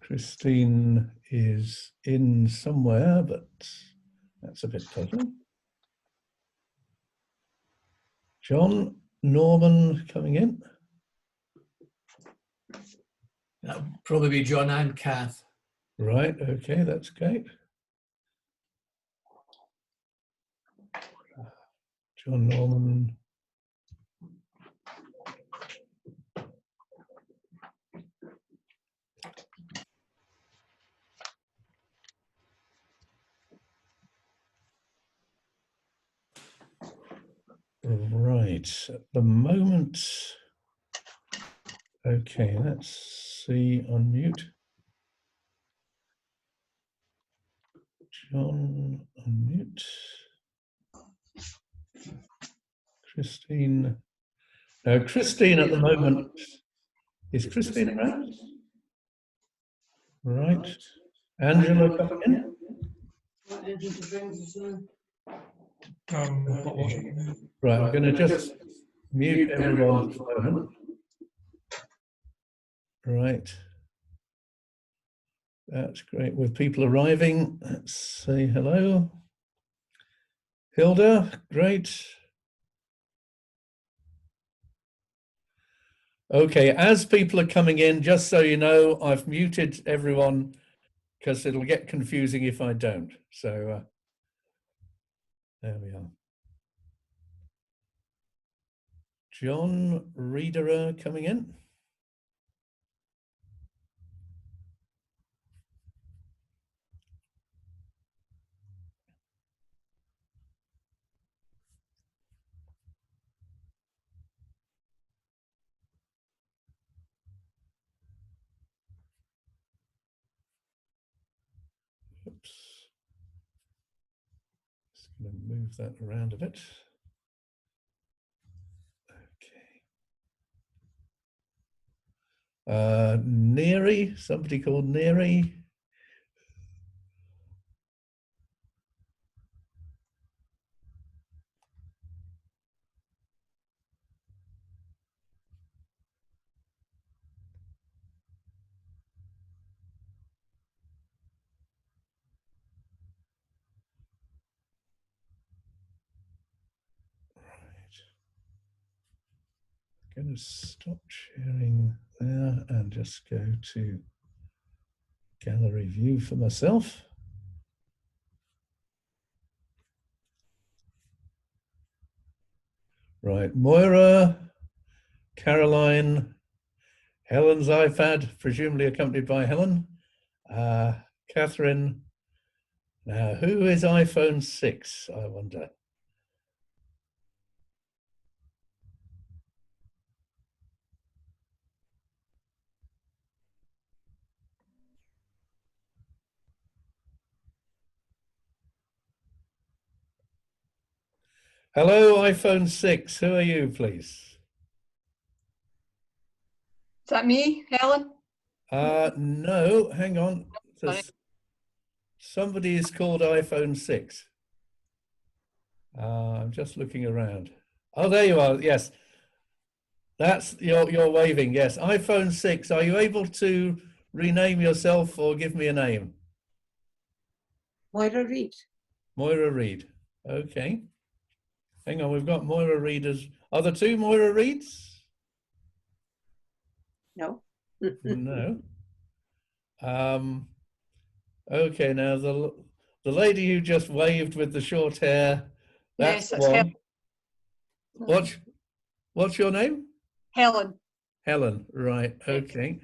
Christine is in somewhere, but that's a bit puzzling. John, Norman coming in. That'll probably be John and Kath. Right, okay, that's great. John, Norman. Right, at the moment, okay, let's see, unmute. John, unmute. Christine. No, Christine at the moment. Is Christine around? Right. Angela coming in. Right, I'm going to just mute everyone for a moment. Right. That's great. With people arriving, let's say hello. Hilda, great. Okay, as people are coming in, just so you know, I've muted everyone because it'll get confusing if I don't. So there we are. John Reederer coming in. Oops. Just going to move that around a bit. Okay. Neri, somebody called Neri. Going to stop sharing there and just go to gallery view for myself. Right, Moira, Caroline, Helen's iPad, presumably accompanied by Helen, Catherine. Now, who is iPhone 6, I wonder? Hello, iPhone 6. Who are you, please? Is that me, Helen? No, hang on. Somebody is called iPhone 6. I'm just looking around. Oh, there you are. Yes. That's you're waving. Yes. iPhone 6. Are you able to rename yourself or give me a name? Moira Reid. Moira Reid. Okay. Hang on, we've got Moira Reid as. Are there two Moira Reids? No. No. Okay, now the lady who just waved with the short hair, that's Yes, the that's one. What's your name? Helen. Helen, right, okay.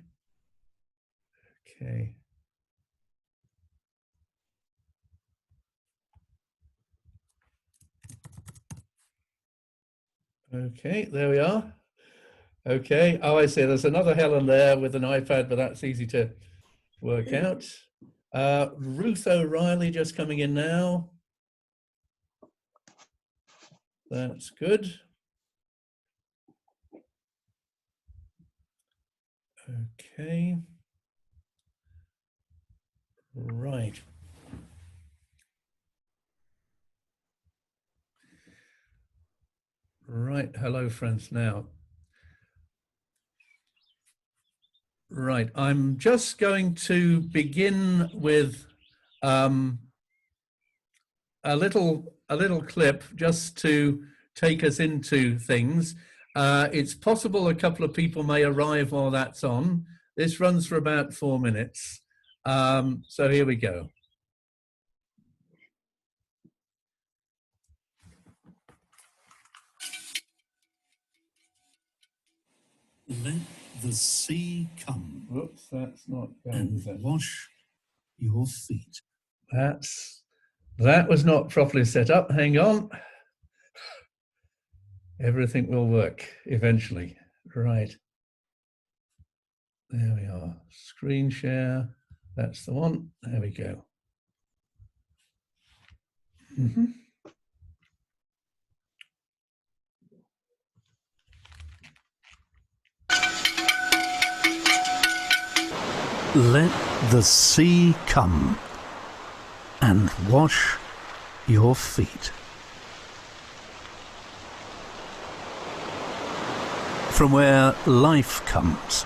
Okay. Okay, there we are. Okay, oh, I see, there's another Helen there with an iPad, but that's easy to work out. Ruth O'Reilly just coming in now. That's good. Okay. Right. Right, hello friends now. Right, I'm just going to begin with a little clip just to take us into things. It's possible a couple of people may arrive while that's on. This runs for about 4 minutes. So here we go. Let the sea come. Whoops, that's not and going. wash your feet. That was not properly set up. Hang on. Everything will work eventually. Right. There we are. Screen share. That's the one. There we go. Mm-hmm. Let the sea come and wash your feet. From where life comes,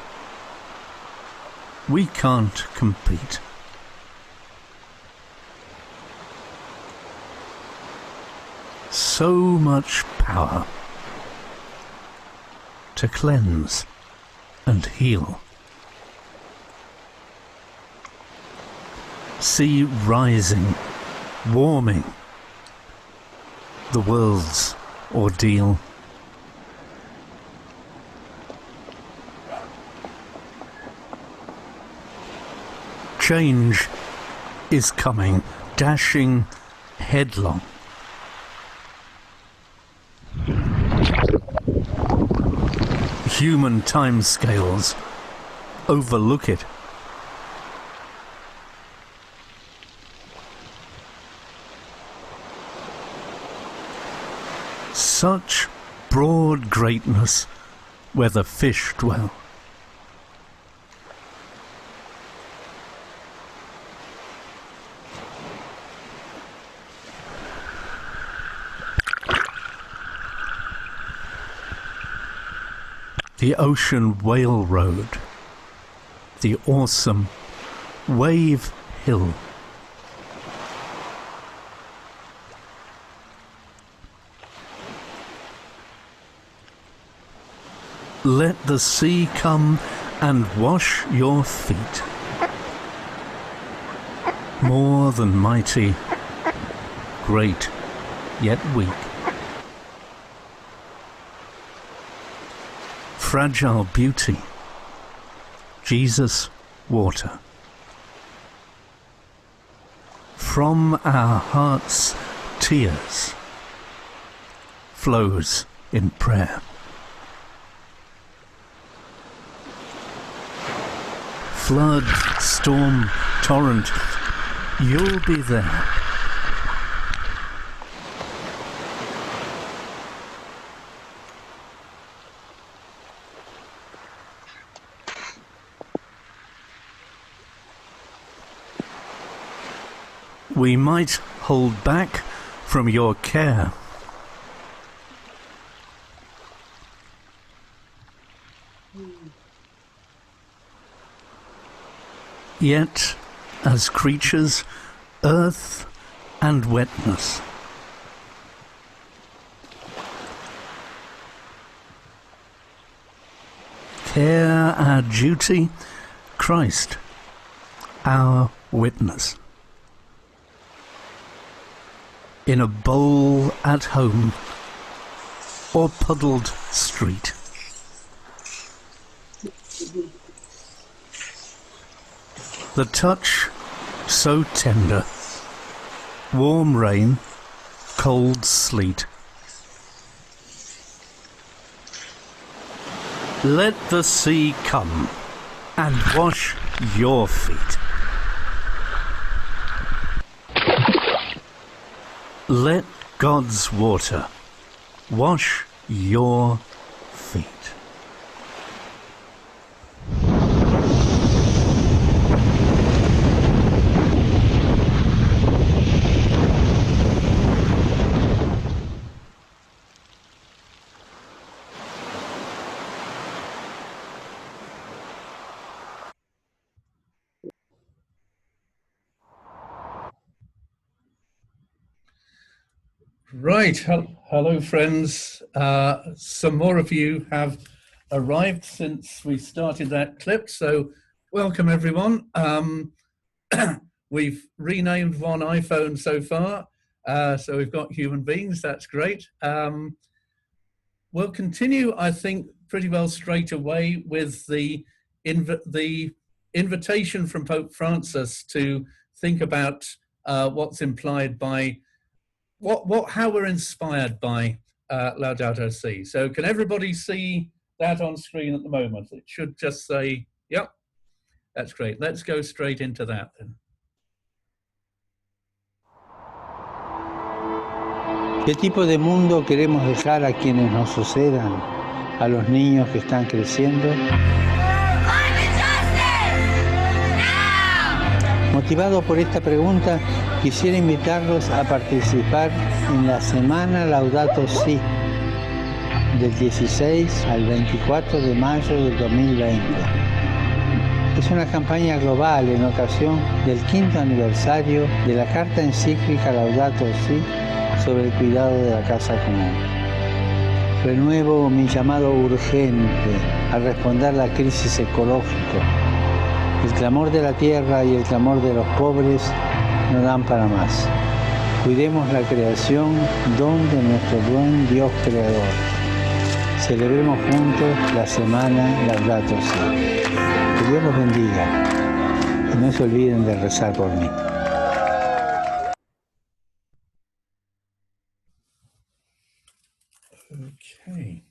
we can't compete. So much power to cleanse and heal. Sea rising, warming, the world's ordeal. Change is coming, dashing headlong. Human timescales overlook it. Such broad greatness where the fish dwell. The ocean whale road, the awesome wave hill. Let the sea come and wash your feet. More than mighty, great, yet weak. Fragile beauty, Jesus water. From our hearts' tears flows in prayer. Flood, storm, torrent, you'll be there. We might hold back from your care. Yet, as creatures, earth and wetness, care our duty, Christ, our witness. In a bowl at home or puddled street. The touch so tender, warm rain, cold sleet. Let the sea come and wash your feet. Let God's water wash your feet. Right. Hello, friends. Some more of you have arrived since we started that clip, so welcome everyone. We've renamed one iPhone so far, so we've got human beings. That's great. We'll continue, I think, pretty well straight away with the invitation from Pope Francis to think about what's implied by how we're inspired by Laudato Si. So can everybody see that on screen at the moment? It should just say, yep, that's great. Let's go straight into that then. ¿Qué tipo de mundo queremos dejar a quienes nos sucedan, a los niños que están creciendo? Motivado por esta pregunta, quisiera invitarlos a participar en la Semana Laudato Si, del 16 al 24 de mayo del 2020. Es una campaña global en ocasión del 5º aniversario de la carta encíclica Laudato Si sobre el cuidado de la casa común. Renuevo mi llamado urgente a responder la crisis ecológica. El clamor de la tierra y el clamor de los pobres no dan para más. Cuidemos la creación, don de nuestro buen Dios creador. Celebremos juntos la semana Laudato Si. Que Dios los bendiga y no se olviden de rezar por mí. Okay.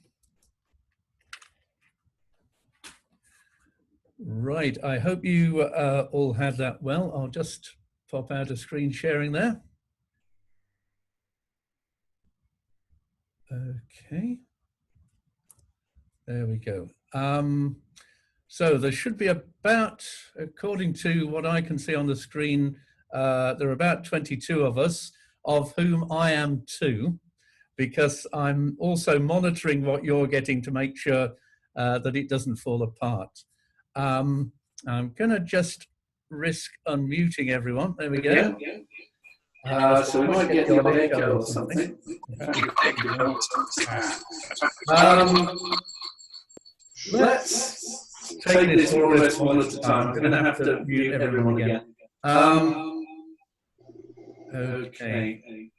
Right, I hope you all had that well. I'll just pop out of screen sharing there. Okay. There we go. So there should be about, according to what I can see on the screen, there are about 22 of us, of whom I am 2, because I'm also monitoring what you're getting to make sure that it doesn't fall apart. I'm going to just risk unmuting everyone. There we go. So we might get the odd echo or something. Let's take this more or less one at a time. I'm going to have to mute everyone again. Okay.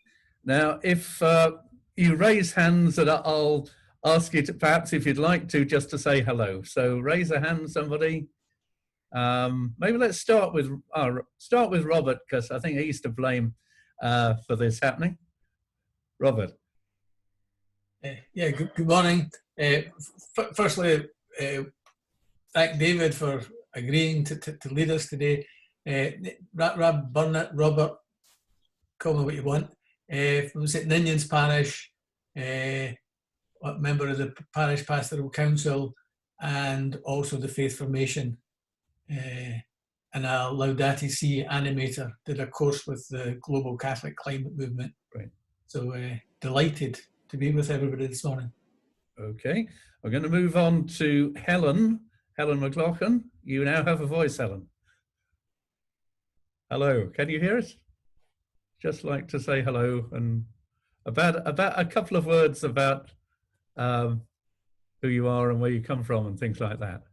Now, if you raise hands, and I'll ask you to, perhaps if you'd like to, just to say hello. So raise a hand, somebody. Maybe let's start with Robert, because I think he's to blame for this happening. Robert. Yeah, good morning. Firstly, thank David for agreeing to lead us today. Robert, call me what you want. From St Ninian's Parish, member of the Parish Pastoral Council, and also the Faith Formation, and a Laudato Si animator. Did a course with the Global Catholic Climate Movement. Right. So delighted to be with everybody this morning. Okay, we're going to move on to Helen McLaughlin. You now have a voice, Helen. Hello, can you hear us? Just like to say hello and about a couple of words about who you are and where you come from and things like that.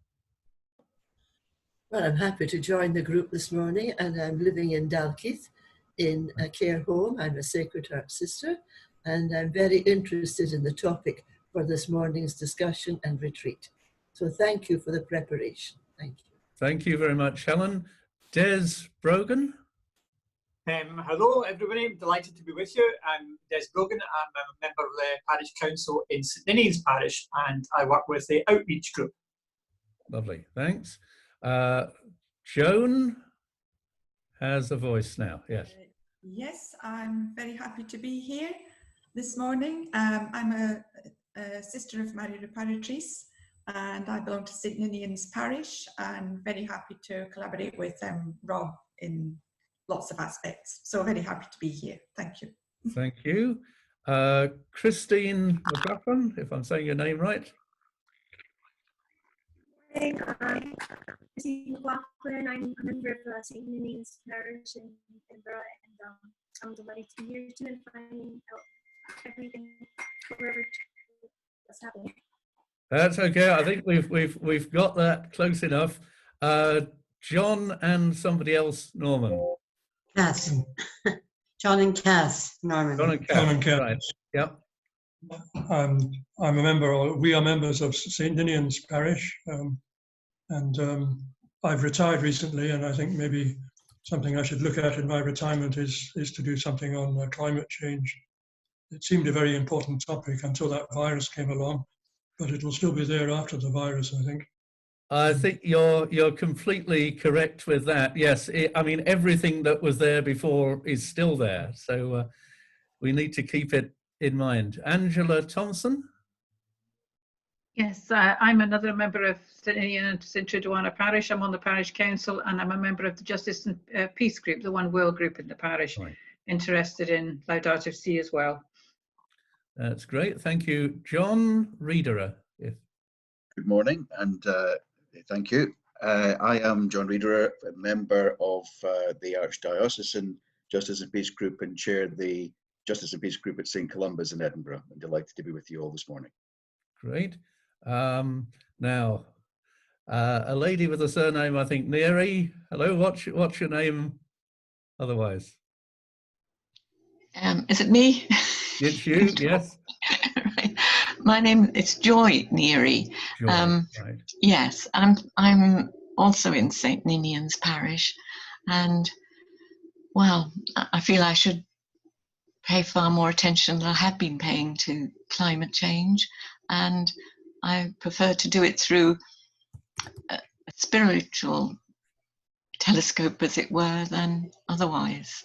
Well, I'm happy to join the group this morning, and I'm living in Dalkeith in a care home. I'm a Sacred Heart sister, and I'm very interested in the topic for this morning's discussion and retreat. So thank you for the preparation. Thank you. Thank you very much, Helen. Des Brogan. Hello everybody, I'm delighted to be with you. I'm Des Brogan. I'm a member of the Parish Council in St Ninian's Parish, and I work with the Outreach Group. Lovely, thanks. Joan has a voice now, yes. Yes, I'm very happy to be here this morning. I'm a sister of Mary Reparatrice, and I belong to St Ninian's Parish, and very happy to collaborate with Rob in lots of aspects. So very happy to be here. Thank you. Thank you. Christine McLaughlin, if I'm saying your name right. I'm Christine McLaughlin. I'm a member of St Ninian's Parish in Edinburgh, and I'm delighted to be here too and finding out everything wherever it's happening. That's okay. I think we've got that close enough. John and somebody else, Norman. Cass. John and Cass, Norman. John and Cass. John and Cass. Right. Yep. I'm a member, or we are members of St. Ninian's Parish, and I've retired recently, and I think maybe something I should look at in my retirement is to do something on climate change. It seemed a very important topic until that virus came along, but it will still be there after the virus, I think. I think you're completely correct with that. Yes, I mean, everything that was there before is still there, so we need to keep it in mind. Angela Thompson? Yes, I'm another member of St. Ninian and St. Triduana Parish. I'm on the parish council, and I'm a member of the Justice and Peace group, the One World group in the parish, Right. Interested in Laudato Si as well. That's great. Thank you. John Reederer. Yes. Good morning, and thank you. I am John Reederer, a member of the Archdiocesan Justice and Peace group, and chair the Justice and Peace group at St. Columba's in Edinburgh. I'm delighted to be with you all this morning. Great. Now, a lady with a surname, I think, Neary. Hello, what's your name otherwise? Is it me? It's you, yes. Right. My name is Joy Neary. Joy, right. Yes, I'm also in St. Ninian's Parish, and well, I feel I should pay far more attention than I have been paying to climate change, and I prefer to do it through a spiritual telescope, as it were, than otherwise.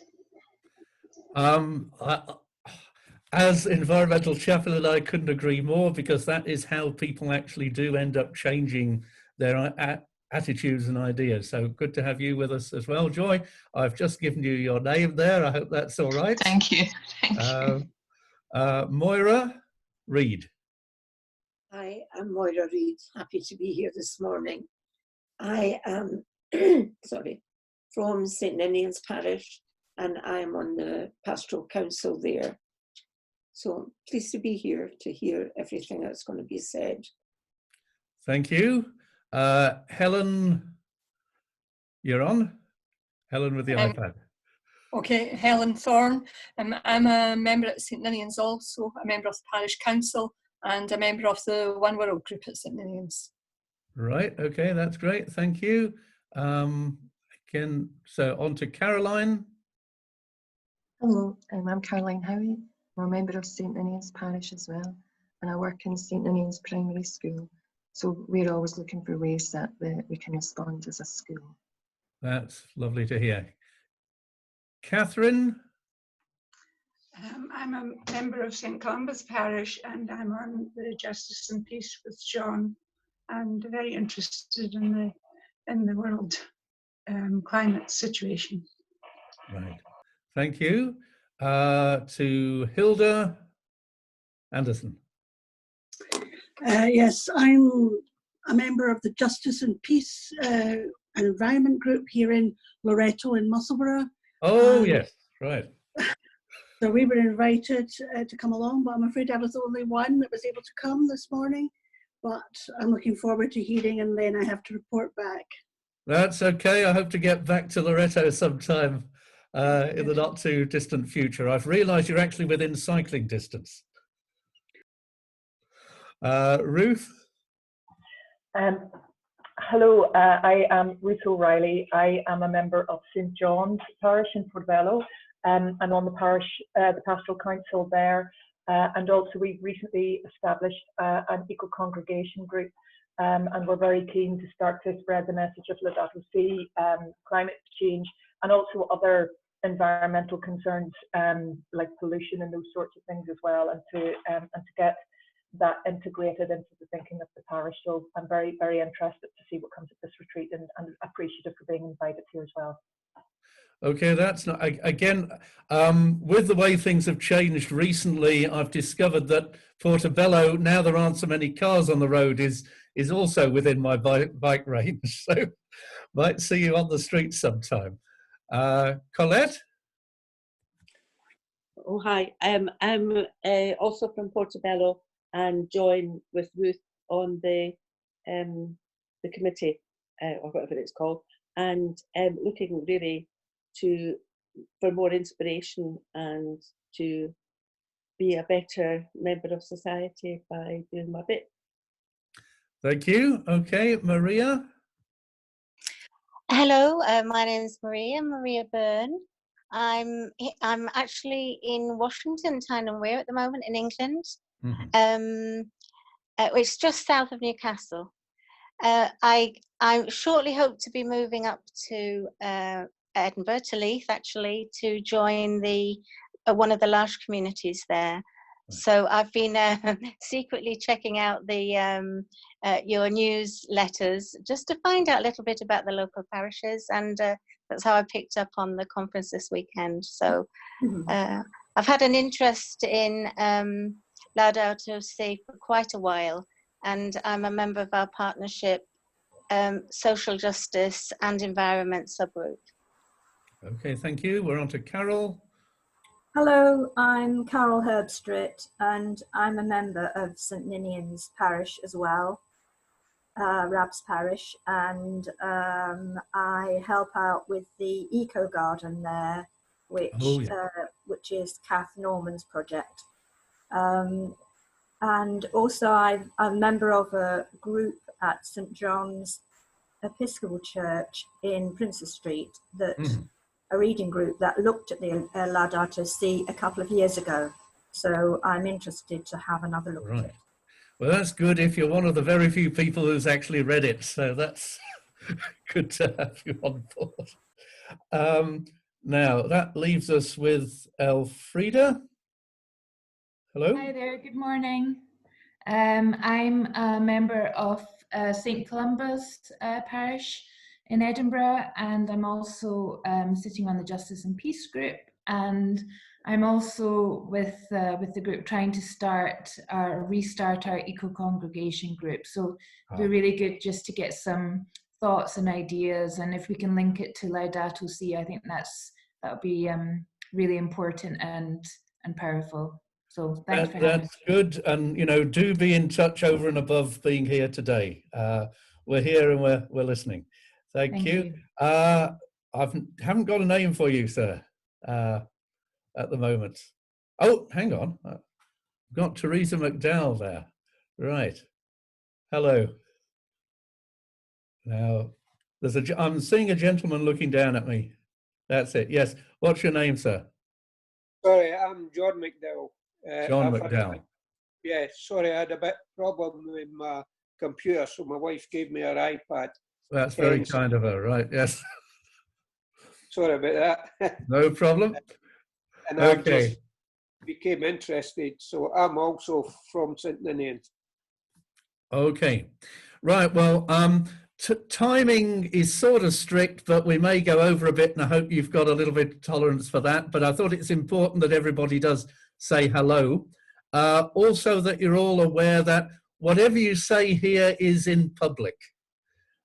As environmental chaplain, I couldn't agree more, because that is how people actually do end up changing their attitudes and ideas. So good to have you with us as well, Joy. I've just given you your name there. I hope that's all right. Thank you. Thank you. Moira Reid. Hi, I'm Moira Reid. Happy to be here this morning. I am from St. Ninian's Parish, and I'm on the Pastoral Council there. So pleased to be here to hear everything that's going to be said. Thank you. Helen, you're on. Helen with the iPad. Okay, Helen Thorne. I'm a member at St. Ninian's also, a member of the Parish Council, and a member of the One World group at St. Ninian's. Right, okay, that's great. Thank you. Again, so on to Caroline. Hello, I'm Caroline Howie. I'm a member of St. Ninian's Parish as well, and I work in St. Ninian's Primary School. So we're always looking for ways that we can respond as a school. That's lovely to hear. Catherine? I'm a member of St. Columba's Parish, and I'm on the Justice and Peace with John, and very interested in the world climate situation. Right, thank you. To Hilda Anderson. Yes, I'm a member of the Justice and Peace and Environment group here in Loreto in Musselburgh. Oh, yes, right. So we were invited to come along, but I'm afraid I was the only one that was able to come this morning. But I'm looking forward to hearing, and then I have to report back. That's okay. I hope to get back to Loreto sometime in the not too distant future. I've realised you're actually within cycling distance. Ruth? Hello, I am Ruth O'Reilly. I am a member of St. John's Parish in Portobello, and on the parish, the Pastoral Council there, and also we've recently established an eco-congregation group, and we're very keen to start to spread the message of Laudato Si, climate change, and also other environmental concerns like pollution and those sorts of things as well, and to get that integrated into the thinking of the parish. So I'm very, very interested to see what comes of this retreat, and appreciative for being invited here as well. Okay, that's not, again, with the way things have changed recently, I've discovered that Portobello, now there aren't so many cars on the road, is also within my bike range. So might see you on the street sometime. Colette? Oh, hi. I'm also from Portobello and join with Ruth on the committee, or whatever it's called, and looking really for more inspiration and to be a better member of society by doing my bit. Thank you. Okay, Maria. Hello, my name is Maria Byrne. I'm actually in Washington, Tyne and Wear at the moment in England, which is just south of Newcastle. I shortly hope to be moving up to Edinburgh, to Leith actually, to join the one of the large communities there. So I've been secretly checking out the your newsletters just to find out a little bit about the local parishes, and that's how I picked up on the conference this weekend. So I've had an interest in Laudato Si for quite a while, and I'm a member of our partnership Social Justice and Environment subgroup. Okay, thank you. We're on to Carol. Hello, I'm Carol Herbstreit, and I'm a member of St Ninian's Parish as well, Rab's Parish, and I help out with the Eco Garden there, which is Kath Norman's project. And also I'm a member of a group at St John's Episcopal Church in Princess Street, a reading group that looked at the Laudato Si a couple of years ago. So I'm interested to have another look at it. Well, that's good if you're one of the very few people who's actually read it. So that's good to have you on board. Now, that leaves us with Elfrida. Hello. Hi there, good morning. I'm a member of St Columba's Parish in Edinburgh, and I'm also sitting on the Justice and Peace group, and I'm also with the group trying to restart our eco-congregation group. So it'd be really good just to get some thoughts and ideas, and if we can link it to Laudato Si, I think that would be really important and powerful. So thanks for having me. That's good, and do be in touch over and above being here today. We're here and we're listening. Thank you. I haven't got a name for you, sir, at the moment. Oh, hang on. I've got Teresa McDowell there. Right. Hello. Now, I'm seeing a gentleman looking down at me. That's it. Yes. What's your name, sir? Sorry, I'm John McDowell. John McDowell. Yeah, sorry, I had a bit problem with my computer, so my wife gave me her iPad. That's very kind of her, right? Yes. Sorry about that. No problem. And I just became interested, so I'm also from St Ninians. Okay, right. Well, timing is sort of strict, but we may go over a bit, and I hope you've got a little bit of tolerance for that. But I thought it's important that everybody does say hello. Also, that you're all aware that whatever you say here is in public.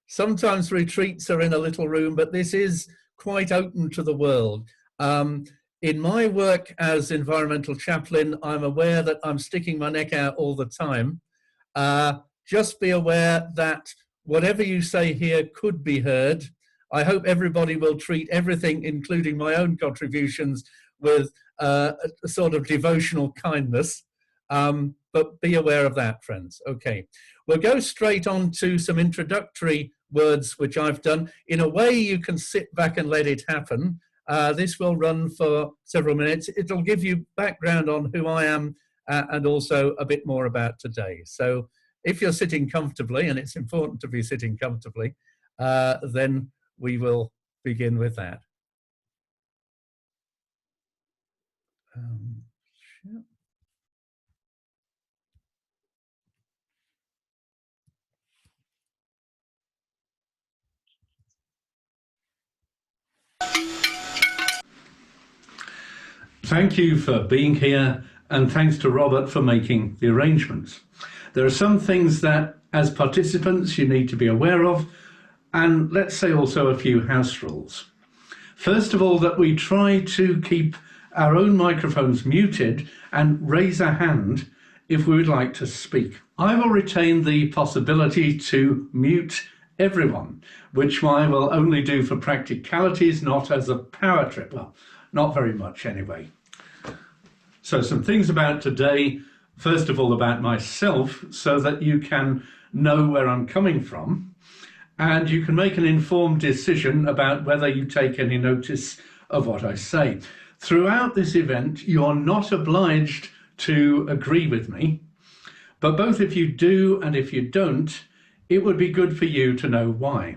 Sometimes retreats are in a little room, but this is quite open to the world. In my work as environmental chaplain, I'm aware that I'm sticking my neck out all the time. Just be aware that whatever you say here could be heard. I hope everybody will treat everything, including my own contributions, with a sort of devotional kindness. But be aware of that, friends. Okay, we'll go straight on to some introductory words, which I've done. In a way, you can sit back and let it happen. This will run for several minutes. It'll give you background on who I am and also a bit more about today. So if you're sitting comfortably, and it's important to be sitting comfortably, then we will begin with that. Sure. Thank you for being here, and thanks to Robert for making the arrangements. There are some things that, as participants, you need to be aware of, and let's say also a few house rules. First of all, that we try to keep our own microphones muted and raise a hand if we would like to speak. I will retain the possibility to mute everyone, which I will only do for practicalities, not as a power trip. Well, not very much anyway. So some things about today, first of all about myself, so that you can know where I'm coming from, and you can make an informed decision about whether you take any notice of what I say. Throughout this event, you're not obliged to agree with me, but both if you do and if you don't, it would be good for you to know why.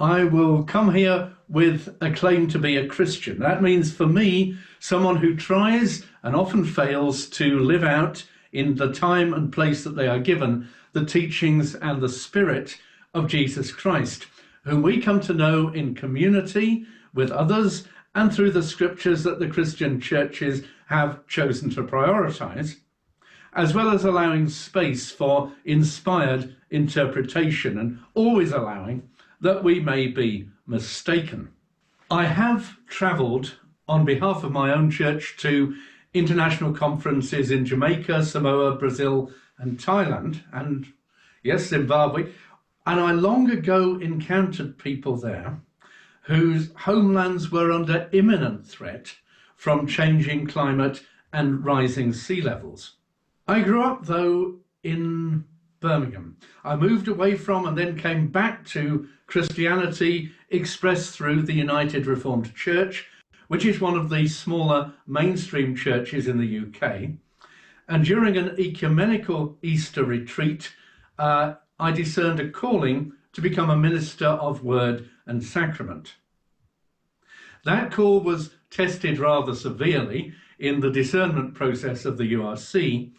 I will come here with a claim to be a Christian. That means for me, someone who tries and often fails to live out in the time and place that they are given the teachings and the spirit of Jesus Christ, whom we come to know in community with others and through the scriptures that the Christian churches have chosen to prioritize, as well as allowing space for inspired interpretation and always allowing that we may be mistaken. I have travelled on behalf of my own church to international conferences in Jamaica, Samoa, Brazil and Thailand, and yes, Zimbabwe, and I long ago encountered people there whose homelands were under imminent threat from changing climate and rising sea levels. I grew up, though, in Birmingham. I moved away from and then came back to Christianity expressed through the United Reformed Church, which is one of the smaller mainstream churches in the UK. And during an ecumenical Easter retreat, I discerned a calling to become a minister of word and sacrament. That call was tested rather severely in the discernment process of the URC,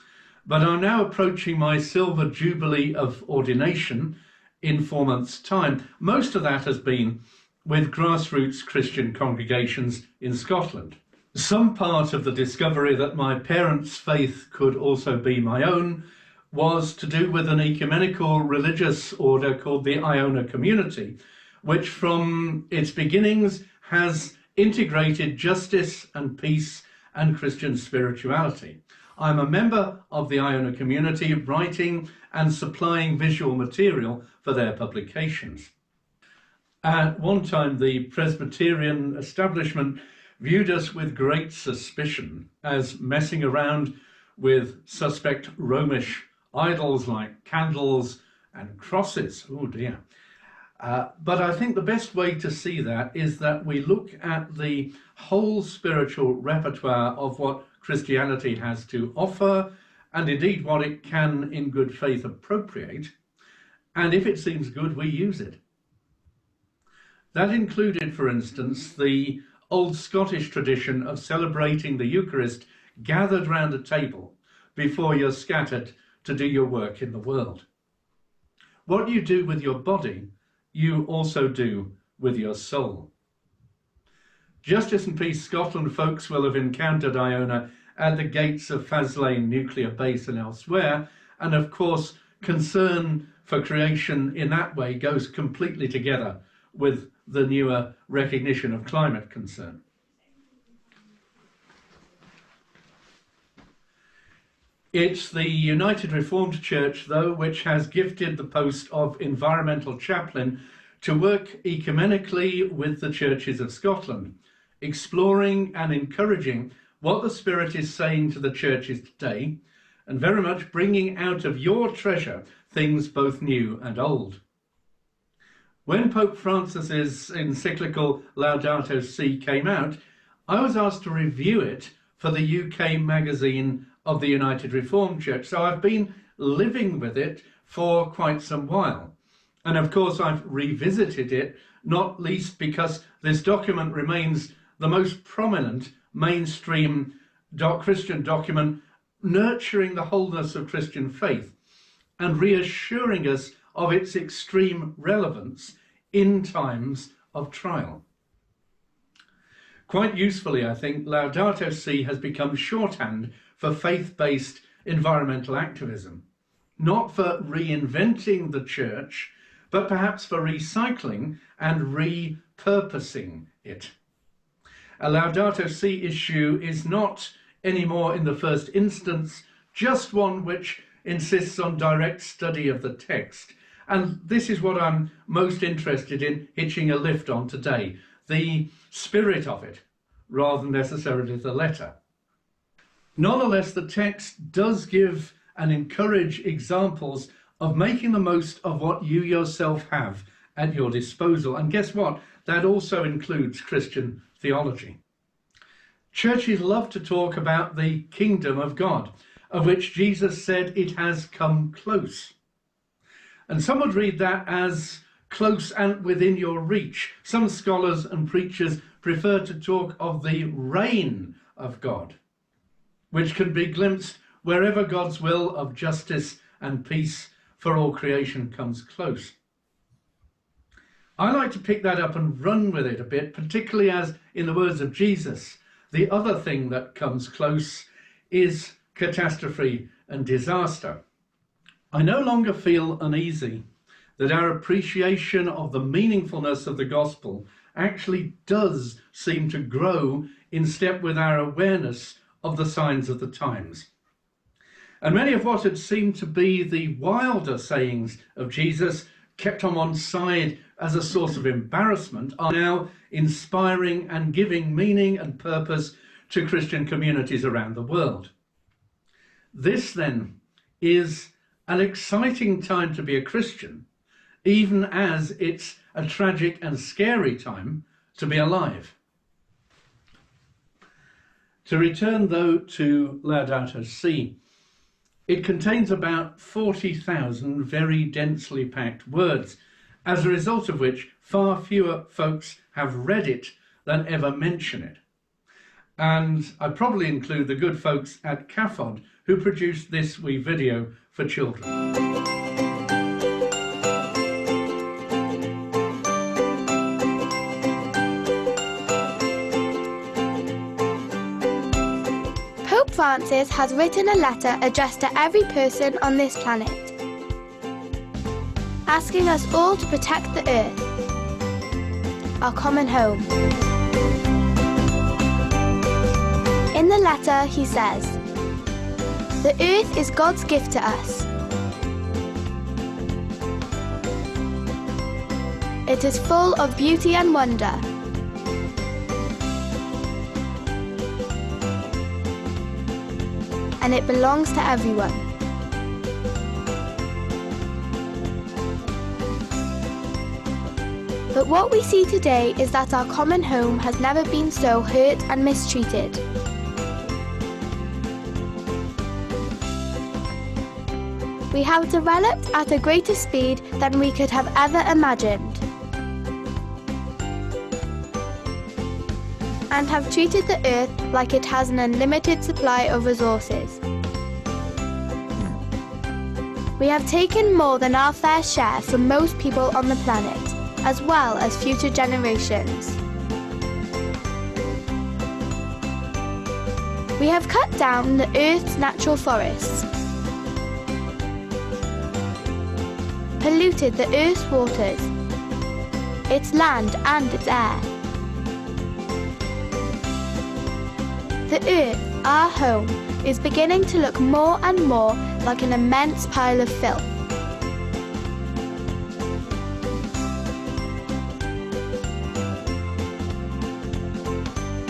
but I'm now approaching my silver jubilee of ordination in 4 months' time. Most of that has been with grassroots Christian congregations in Scotland. Some part of the discovery that my parents' faith could also be my own was to do with an ecumenical religious order called the Iona Community, which from its beginnings has integrated justice and peace and Christian spirituality. I'm a member of the Iona Community, writing and supplying visual material for their publications. At one time, the Presbyterian establishment viewed us with great suspicion as messing around with suspect Romish idols like candles and crosses. Oh dear. But I think the best way to see that is that we look at the whole spiritual repertoire of what Christianity has to offer, and indeed what it can in good faith appropriate, and if it seems good, we use it. That included, for instance, the old Scottish tradition of celebrating the Eucharist gathered round a table before you're scattered to do your work in the world. What you do with your body, you also do with your soul. Justice and Peace Scotland folks will have encountered Iona at the gates of Faslane nuclear base and elsewhere, and of course concern for creation in that way goes completely together with the newer recognition of climate concern. It's the United Reformed Church, though, which has gifted the post of environmental chaplain to work ecumenically with the churches of Scotland, exploring and encouraging what the Spirit is saying to the churches today, and very much bringing out of your treasure things both new and old. When Pope Francis's encyclical Laudato Si came out, I was asked to review it for the UK magazine of the United Reformed Church, so I've been living with it for quite some while. And of course I've revisited it, not least because this document remains the most prominent mainstream Christian document nurturing the wholeness of Christian faith and reassuring us of its extreme relevance in times of trial. Quite usefully, I think, Laudato Si has become shorthand for faith-based environmental activism, not for reinventing the church, but perhaps for recycling and repurposing it. a Laudato Si issue is not anymore in the first instance just one which insists on direct study of the text. And this is what I'm most interested in hitching a lift on today, the spirit of it, rather than necessarily the letter. Nonetheless, the text does give and encourage examples of making the most of what you yourself have at your disposal. And guess what? That also includes Christian theology. Churches love to talk about the kingdom of God, of which Jesus said it has come close. And some would read that as close and within your reach. Some scholars and preachers prefer to talk of the reign of God, which can be glimpsed wherever God's will of justice and peace for all creation comes close. I like to pick that up and run with it a bit, particularly as, in the words of Jesus, the other thing that comes close is catastrophe and disaster. I no longer feel uneasy that our appreciation of the meaningfulness of the gospel actually does seem to grow in step with our awareness of the signs of the times. And many of what had seemed to be the wilder sayings of Jesus, kept on one side as a source of embarrassment, are now inspiring and giving meaning and purpose to Christian communities around the world. This then is an exciting time to be a Christian, even as it's a tragic and scary time to be alive. To return, though, to Laudato Si, it contains about 40,000 very densely packed words, as a result of which far fewer folks have read it than ever mention it. And I probably include the good folks at CAFOD who produced this wee video for children. Pope Francis has written a letter addressed to every person on this planet, asking us all to protect the earth, our common home. In the letter, he says, "The earth is God's gift to us. It is full of beauty and wonder. And it belongs to everyone. But what we see today is that our common home has never been so hurt and mistreated. We have developed at a greater speed than we could have ever imagined, and have treated the earth like it has an unlimited supply of resources. We have taken more than our fair share from most people on the planet, as well as future generations. We have cut down the earth's natural forests, polluted the earth's waters, its land and its air. The earth, our home, is beginning to look more and more like an immense pile of filth.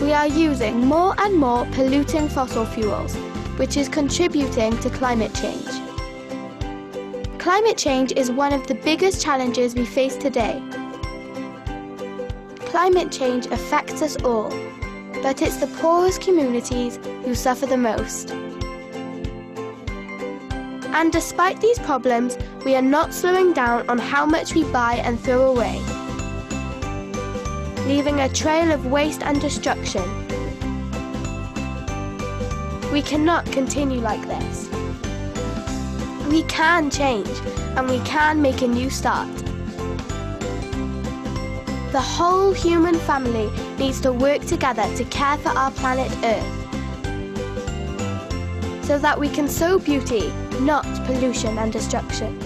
We are using more and more polluting fossil fuels, which is contributing to climate change. Climate change is one of the biggest challenges we face today. Climate change affects us all, but it's the poorest communities who suffer the most. And despite these problems, we are not slowing down on how much we buy and throw away, leaving a trail of waste and destruction. We cannot continue like this. We can change, and we can make a new start. The whole human family needs to work together to care for our planet Earth, so that we can sow beauty, not pollution and destruction.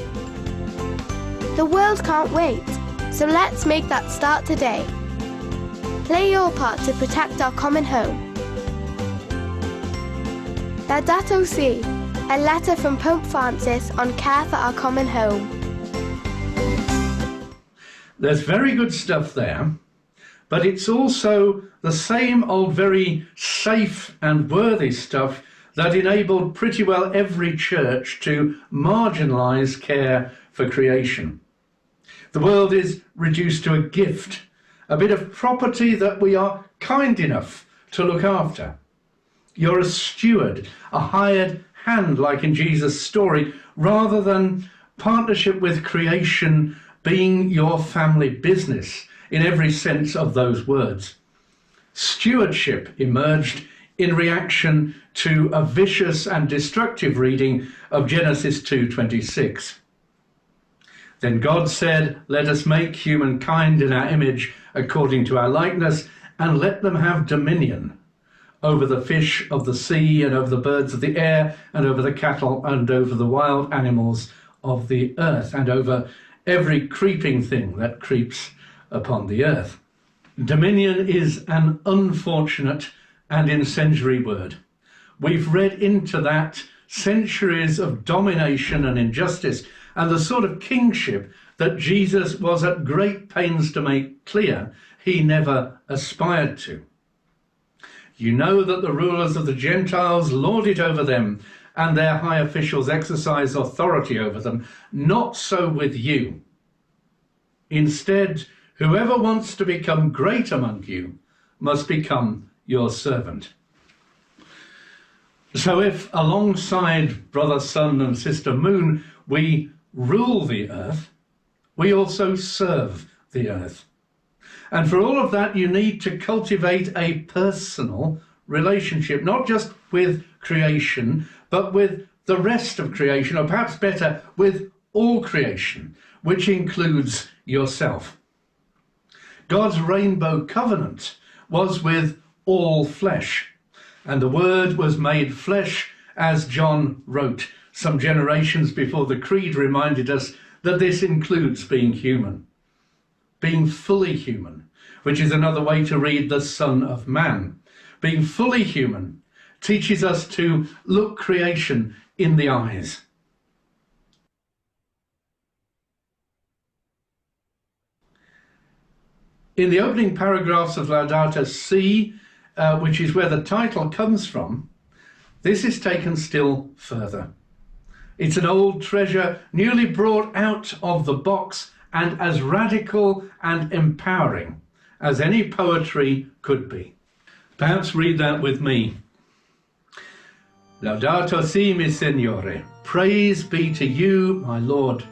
The world can't wait, so let's make that start today. Play your part to protect our common home. Laudato Si, a letter from Pope Francis on care for our common home. There's very good stuff there, but it's also the same old very safe and worthy stuff that enabled pretty well every church to marginalise care for creation. The world is reduced to a gift, a bit of property that we are kind enough to look after. You're a steward, a hired hand like in Jesus' story, rather than partnership with creation being your family business in every sense of those words. Stewardship emerged in reaction to a vicious and destructive reading of Genesis 2:26. Then God said, "Let us make humankind in our image according to our likeness, and let them have dominion over the fish of the sea and over the birds of the air and over the cattle and over the wild animals of the earth and over every creeping thing that creeps upon the earth." Dominion is an unfortunate and incendiary word. We've read into that centuries of domination and injustice and the sort of kingship that Jesus was at great pains to make clear he never aspired to. You know that the rulers of the Gentiles lord it over them, and their high officials exercise authority over them. Not so with you. Instead, whoever wants to become great among you must become your servant. So if alongside brother sun and sister moon we rule the earth, we also serve the earth. And for all of that, you need to cultivate a personal relationship, not just with creation, but with the rest of creation, or perhaps better, with all creation, which includes yourself. God's rainbow covenant was with all flesh, and the Word was made flesh, as John wrote some generations before the Creed reminded us that this includes being human, being fully human, which is another way to read the Son of Man. Being fully human teaches us to look creation in the eyes. In the opening paragraphs of Laudato Si, which is where the title comes from, this is taken still further. It's an old treasure newly brought out of the box and as radical and empowering as any poetry could be. Perhaps read that with me. Laudato Si, mi Signore. Praise be to you, my Lord.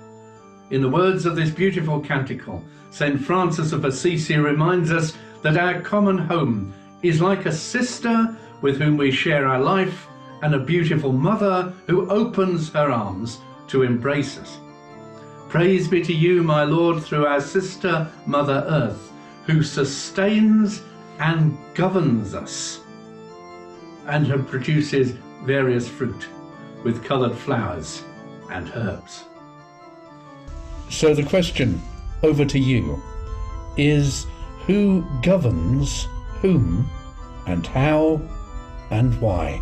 In the words of this beautiful canticle, St. Francis of Assisi reminds us that our common home is like a sister with whom we share our life and a beautiful mother who opens her arms to embrace us. Praise be to you, my Lord, through our sister, Mother Earth, who sustains and governs us and who produces various fruit with coloured flowers and herbs. So the question, over to you, is who governs whom and how and why?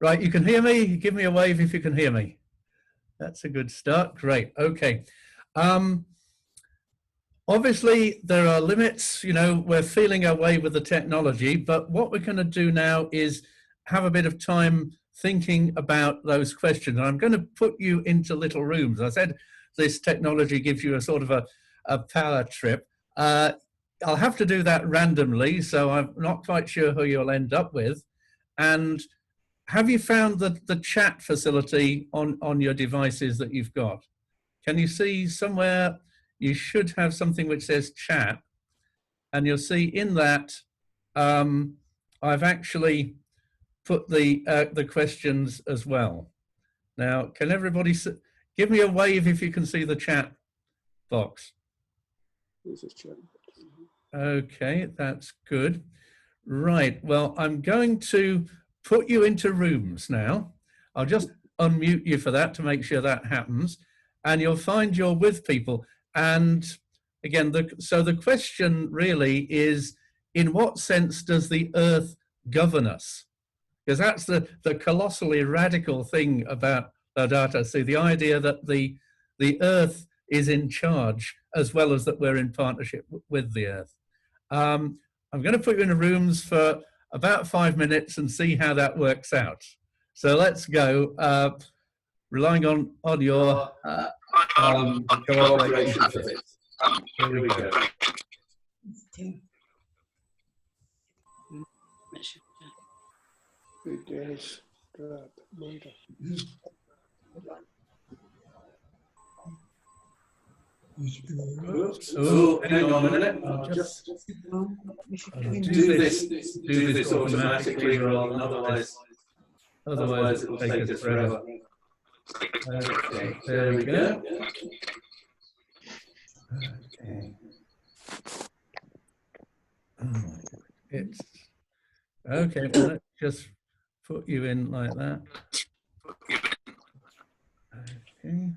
Right, you can hear me? Give me a wave if you can hear me. That's a good start. Great. Okay. Obviously, there are limits. You know, we're feeling our way with the technology, but what we're going to do now is have a bit of time thinking about those questions. And I'm going to put you into little rooms. I said this technology gives you a sort of a power trip. I'll have to do that randomly, so I'm not quite sure who you'll end up with. And have you found the chat facility on your devices that you've got? Can you see somewhere you should have something which says chat, and you'll see in that I've actually put the questions as well. Now, can everybody give me a wave if you can see the chat box? Okay, that's good. Right, well, I'm going to put you into rooms now. I'll just unmute you for that to make sure that happens. And you'll find you're with people. And again, so the question really is, in what sense does the earth govern us? Because that's the colossally radical thing about Laudato Si, the idea that the earth is in charge as well as that we're in partnership with the earth. I'm going to put you in the rooms for about 5 minutes and see how that works out. So let's go, relying on your cooperation for this. Here we go. Good days, grab, Monday. Oops. Oh, hang on a minute. I'll just do this automatically rather than otherwise it will take us forever. Okay, there we go. Okay. Oh, it's okay. Well, let's just put you in like that. Okay.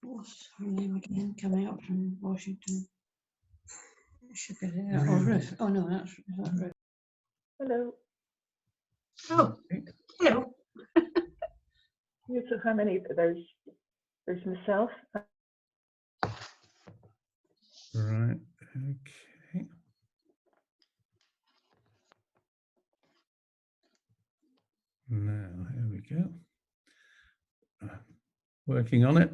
What's her name again? Coming up from Washington. Should be there. Oh, Ruth. Oh no, that's Ruth. Hello. Oh, hello. So how many? There's myself. Right. Okay. Now, here we go. Working on it.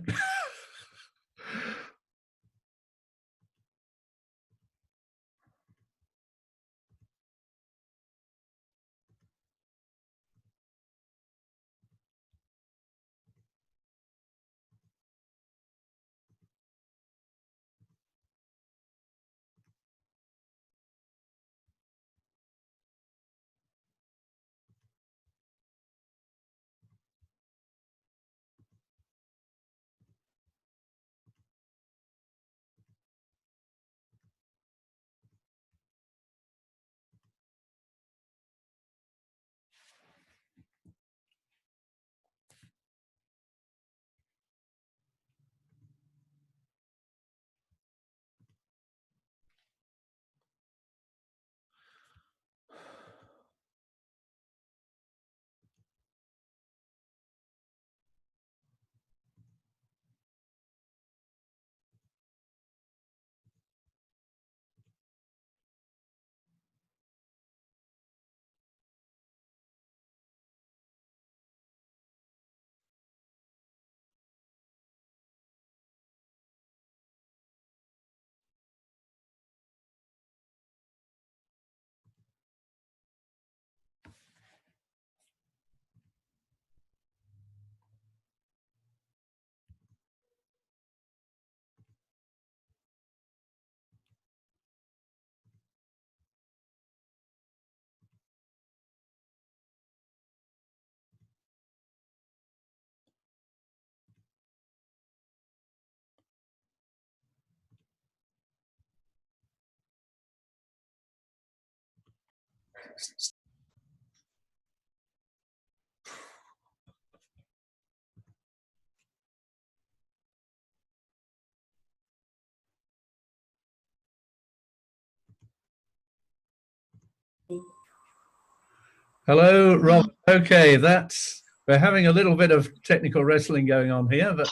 Hello, Rob. Okay, we're having a little bit of technical wrestling going on here, but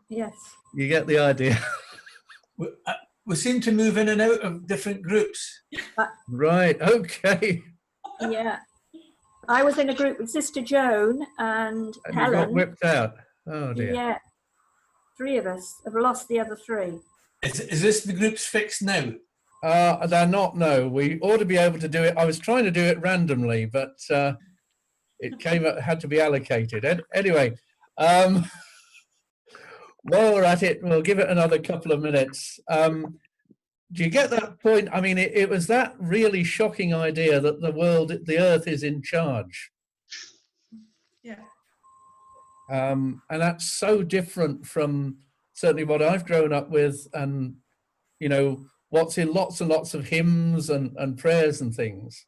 Yes. you get the idea. We seem to move in and out of different groups. Right, okay. Yeah. I was in a group with Sister Joan and And Helen. you got whipped out. Oh dear. Yeah. 3 of us have lost the other 3. Is this the group's fixed now? They're not, no. We ought to be able to do it. I was trying to do it randomly, but it had to be allocated. Anyway, while we're at it, we'll give it another couple of minutes. Do you get that point? I mean, it was that really shocking idea that the Earth is in charge. Yeah. And that's so different from certainly what I've grown up with, and you know what's in lots and lots of hymns and prayers and things.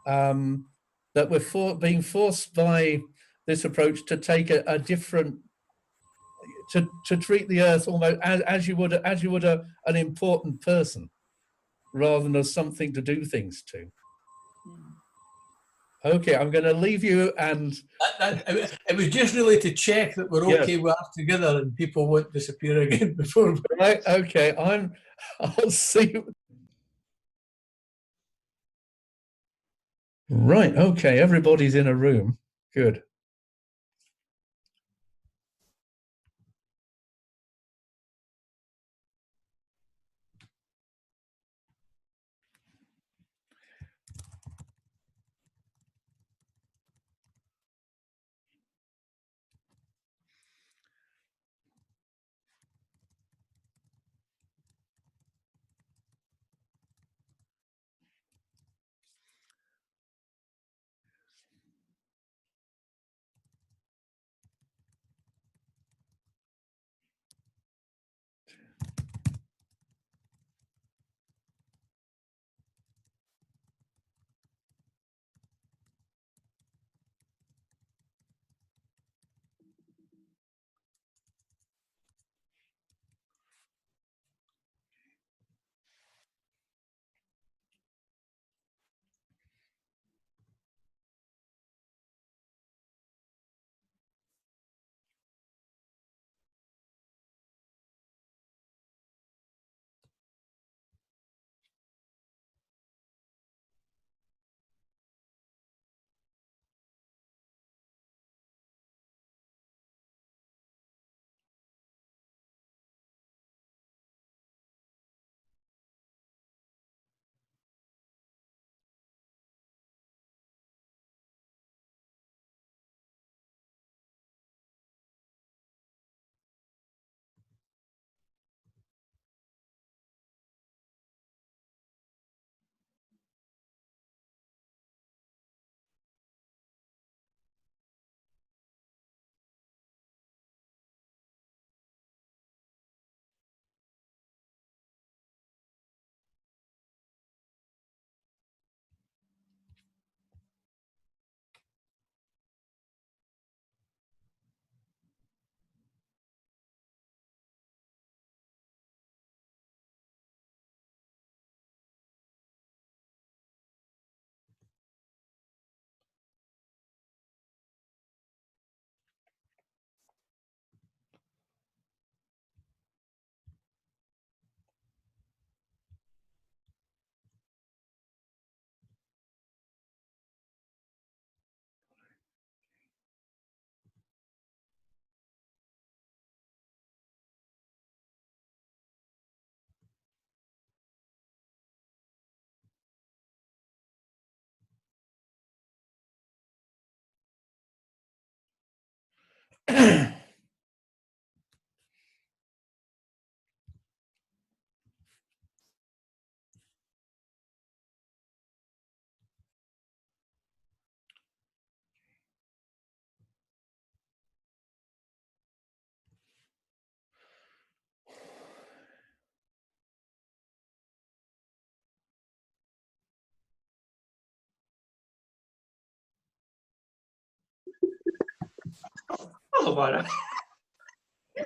That we're being forced by this approach to take a different, to treat the Earth almost as you would an important person, rather than as something to do things to. Okay, I'm going to leave you, and it was just really to check that we're okay with us together and people won't disappear again before. Right, okay, I'll see you. Right, okay, everybody's in a room. Good.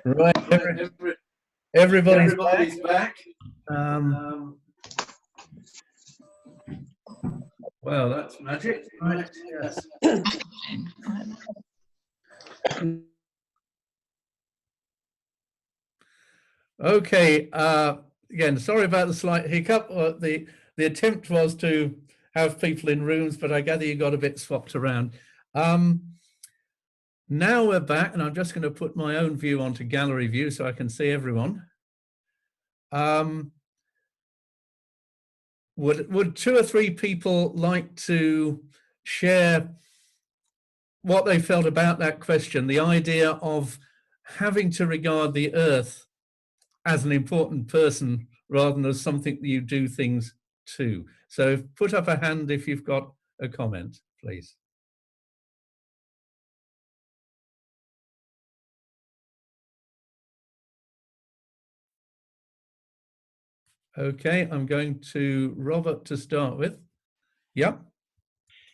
Right, everybody's back. Well, that's magic. Right, yes. Okay, again, sorry about the slight hiccup. The the attempt was to have people in rooms, but I gather you got a bit swapped around. Now we're back, and I'm just going to put my own view onto gallery view so I can see everyone. Would 2 or 3 people like to share what they felt about that question, the idea of having to regard the earth as an important person rather than as something that you do things to? So put up a hand if you've got a comment, please. Okay, I'm going to Robert to start with. Yeah.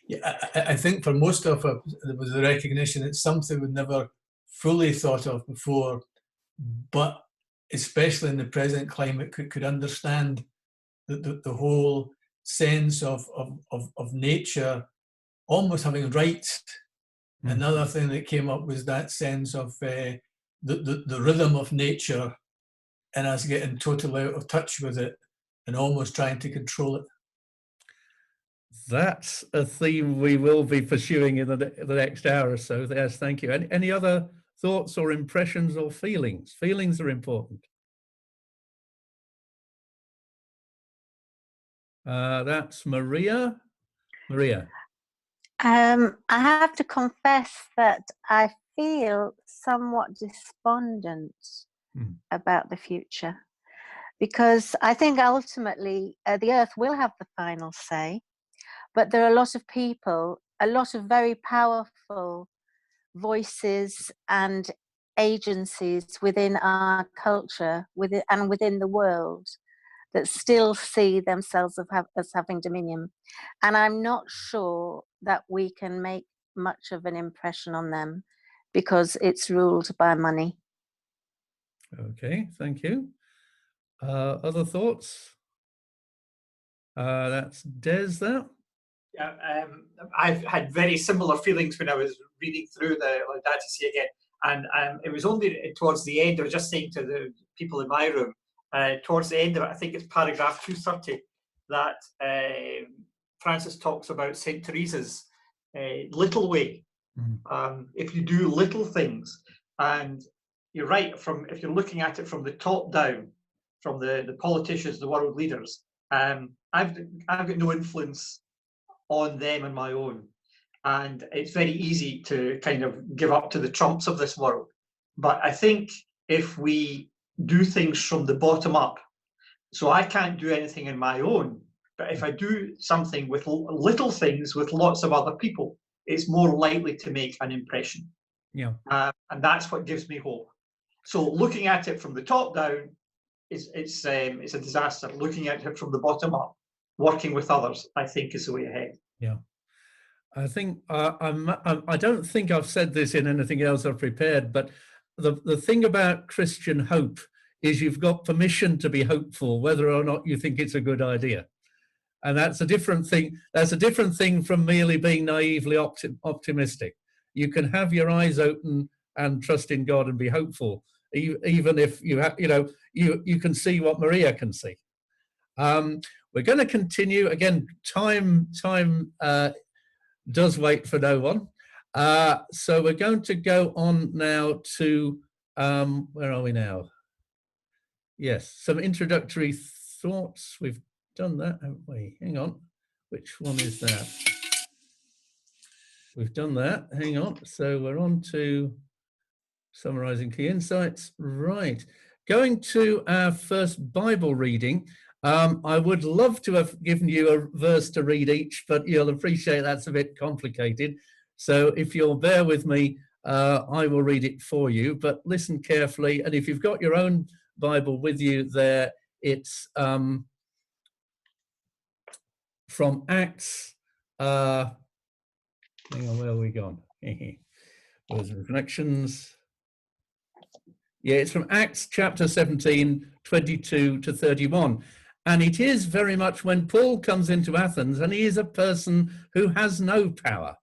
Yeah, I think for most of us, there was a recognition it's something we'd never fully thought of before, but especially in the present climate, could understand the whole sense of nature almost having rights. Mm-hmm. Another thing that came up was that sense of the rhythm of nature and us getting totally out of touch with it and almost trying to control it. That's a theme we will be pursuing in the next hour or so. Yes, thank you. Any other thoughts or impressions or feelings? Feelings are important. That's Maria. Maria. I have to confess that I feel somewhat despondent about the future, because I think ultimately the earth will have the final say, but there are a lot of people, a lot of very powerful voices and agencies within our culture and within the world that still see themselves as having dominion. And I'm not sure that we can make much of an impression on them because it's ruled by money. Okay, thank you. Other thoughts? That's Des there. Yeah, I've had very similar feelings when I was reading through the Laudato Si again. And it was only towards the end, I was just saying to the people in my room, towards the end of it, I think it's paragraph 230, that Francis talks about St. Teresa's little way. If you do little things, and you're right, if you're looking at it from the top down, from the politicians, the world leaders, I've got no influence on them and my own. And it's very easy to kind of give up to the Trumps of this world. But I think if we do things from the bottom up, so I can't do anything in my own, but if I do something with little things with lots of other people, it's more likely to make an impression. Yeah. And that's what gives me hope. So looking at it from the top down, it's a disaster. Looking at it from the bottom up, working with others, I think is the way ahead. Yeah. I think I don't think I've said this in anything else I've prepared, but the thing about Christian hope is you've got permission to be hopeful, whether or not you think it's a good idea. And that's a different thing. That's a different thing from merely being naively optimistic. You can have your eyes open and trust in God and be hopeful, even if you have, you can see what Maria can see. We're going to continue again. Time does wait for no one. So we're going to go on now to, where are we now? Yes, some introductory thoughts. We've done that, haven't we? Hang on, which one is that? We've done that, hang on. So we're on to summarizing key insights. Right, going to our first Bible reading. I would love to have given you a verse to read each, but you'll appreciate that's a bit complicated. So if you'll bear with me, I will read it for you, but listen carefully. And if you've got your own Bible with you there, it's from Acts. Hang on, where have we gone? Where's the connections? Yeah, it's from Acts chapter 17, 22 to 31. And it is very much when Paul comes into Athens, and he is a person who has no power.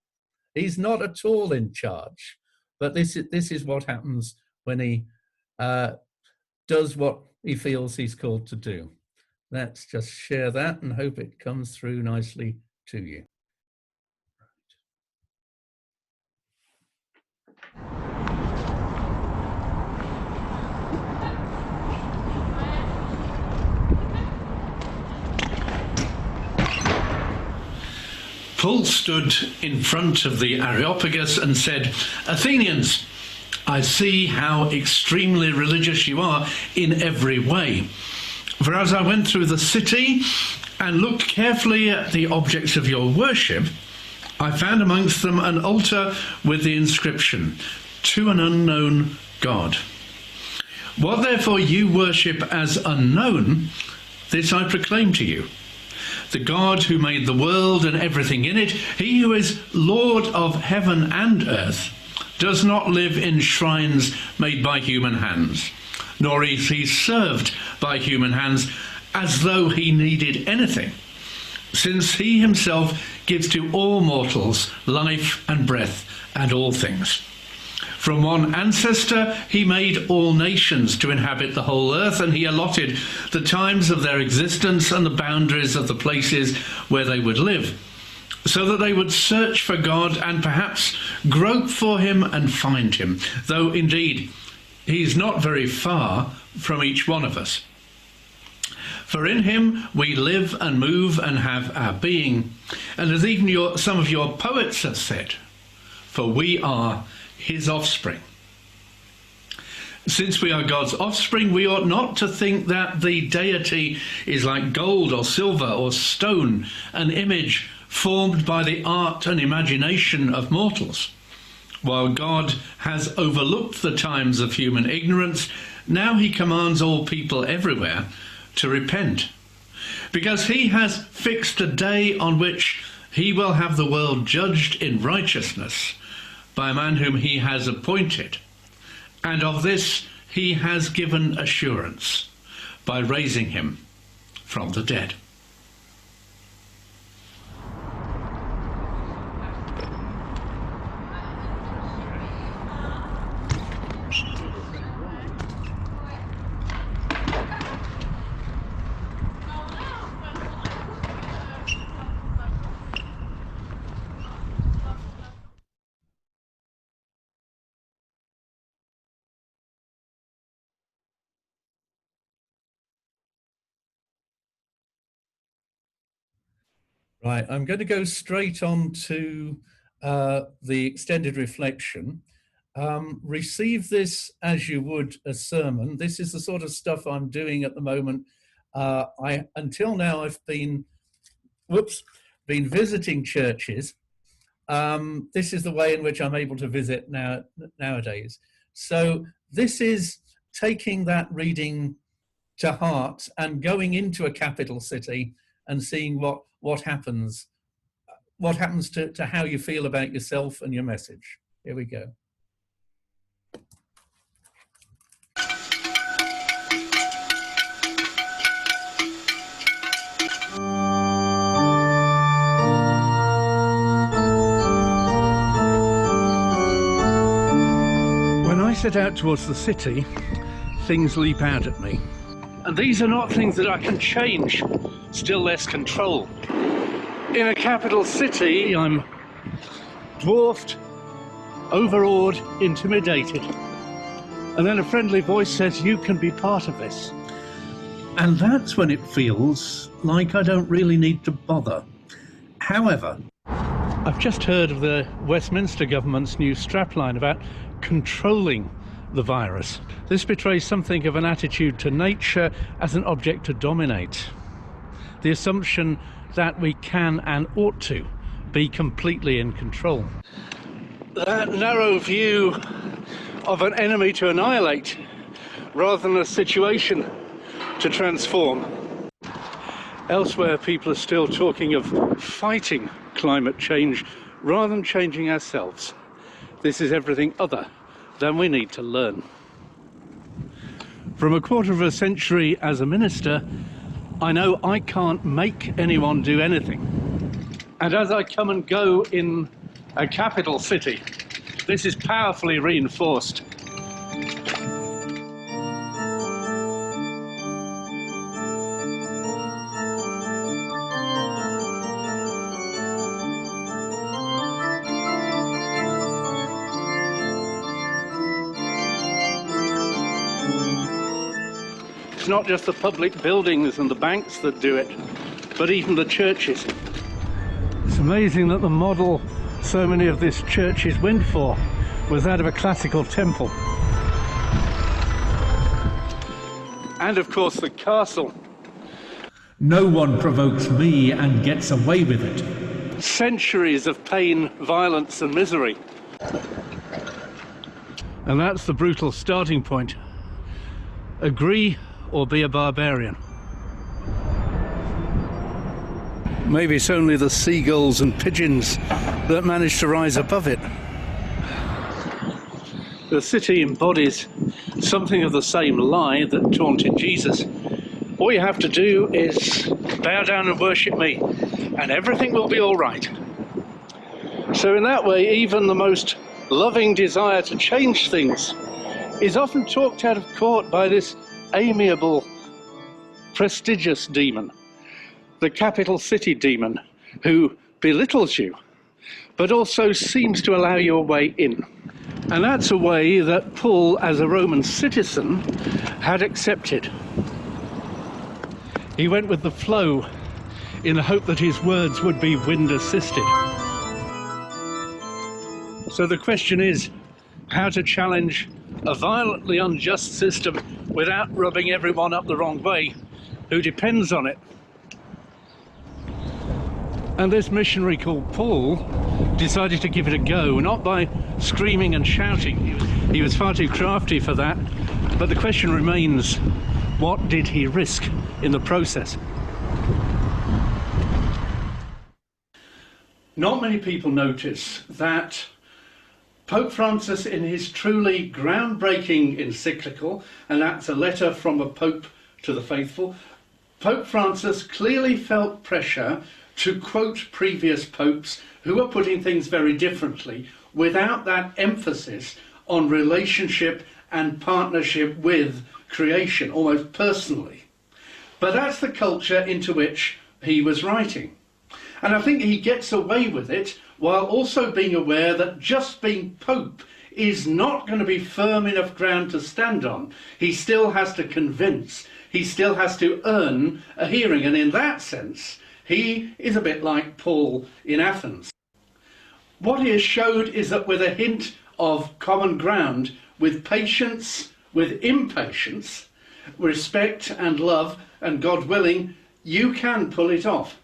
He's not at all in charge. But this is what happens when he does what he feels he's called to do. Let's just share that and hope it comes through nicely to you. Paul stood in front of the Areopagus and said, "Athenians, I see how extremely religious you are in every way. For as I went through the city and looked carefully at the objects of your worship, I found amongst them an altar with the inscription, 'To an unknown God.' What therefore you worship as unknown, this I proclaim to you. The God who made the world and everything in it, he who is Lord of heaven and earth, does not live in shrines made by human hands, nor is he served by human hands as though he needed anything, since he himself gives to all mortals life and breath and all things. From one ancestor he made all nations to inhabit the whole earth, and he allotted the times of their existence and the boundaries of the places where they would live, so that they would search for God and perhaps grope for him and find him, though indeed he is not very far from each one of us. For in him we live and move and have our being, and as even some of your poets have said, for we are his offspring. Since we are God's offspring, we ought not to think that the deity is like gold or silver or stone, an image formed by the art and imagination of mortals. While God has overlooked the times of human ignorance, now he commands all people everywhere to repent, because he has fixed a day on which he will have the world judged in righteousness by a man whom he has appointed, and of this he has given assurance by raising him from the dead." Right, I'm going to go straight on to the extended reflection. Receive this as you would a sermon. This is the sort of stuff I'm doing at the moment. Until now, I've been visiting churches. This is the way in which I'm able to visit nowadays. So this is taking that reading to heart and going into a capital city and seeing what happens to how you feel about yourself and your message. Here we go. When I set out towards the city, things leap out at me. And these are not things that I can change, still less control. In a capital city, I'm dwarfed, overawed, intimidated. And then a friendly voice says, "You can be part of this." And that's when it feels like I don't really need to bother. However, I've just heard of the Westminster government's new strapline about controlling the virus. This betrays something of an attitude to nature as an object to dominate. The assumption that we can and ought to be completely in control. That narrow view of an enemy to annihilate rather than a situation to transform. Elsewhere, people are still talking of fighting climate change rather than changing ourselves. This is everything other than we need to learn. From a quarter of a century as a minister, I know I can't make anyone do anything. And as I come and go in a capital city, this is powerfully reinforced. it's not just the public buildings and the banks that do it, but even the churches. It's amazing that the model so many of these churches went for was that of a classical temple. And of course the castle. No one provokes me and gets away with it. Centuries of pain, violence and misery. And that's the brutal starting point. Agree or be a barbarian. Maybe it's only the seagulls and pigeons that manage to rise above it. The city embodies something of the same lie that taunted Jesus. All you have to do is bow down and worship me, and everything will be all right. So in that way, even the most loving desire to change things is often talked out of court by this amiable, prestigious demon, the capital city demon, who belittles you, but also seems to allow you a way in. And that's a way that Paul, as a Roman citizen, had accepted. He went with the flow in the hope that his words would be wind assisted. So the question is how to challenge a violently unjust system without rubbing everyone up the wrong way who depends on it. And this missionary called Paul decided to give it a go, not by screaming and shouting. He was far too crafty for that. But the question remains, what did he risk in the process? Not many people notice that Pope Francis, in his truly groundbreaking encyclical, and that's a letter from a Pope to the faithful, Pope Francis clearly felt pressure to quote previous popes who were putting things very differently, without that emphasis on relationship and partnership with creation, almost personally. But that's the culture into which he was writing. And I think he gets away with it while also being aware that just being Pope is not going to be firm enough ground to stand on. He still has to convince, he still has to earn a hearing, and in that sense, he is a bit like Paul in Athens. What he has showed is that with a hint of common ground, with patience, with impatience, respect and love, and God willing, you can pull it off.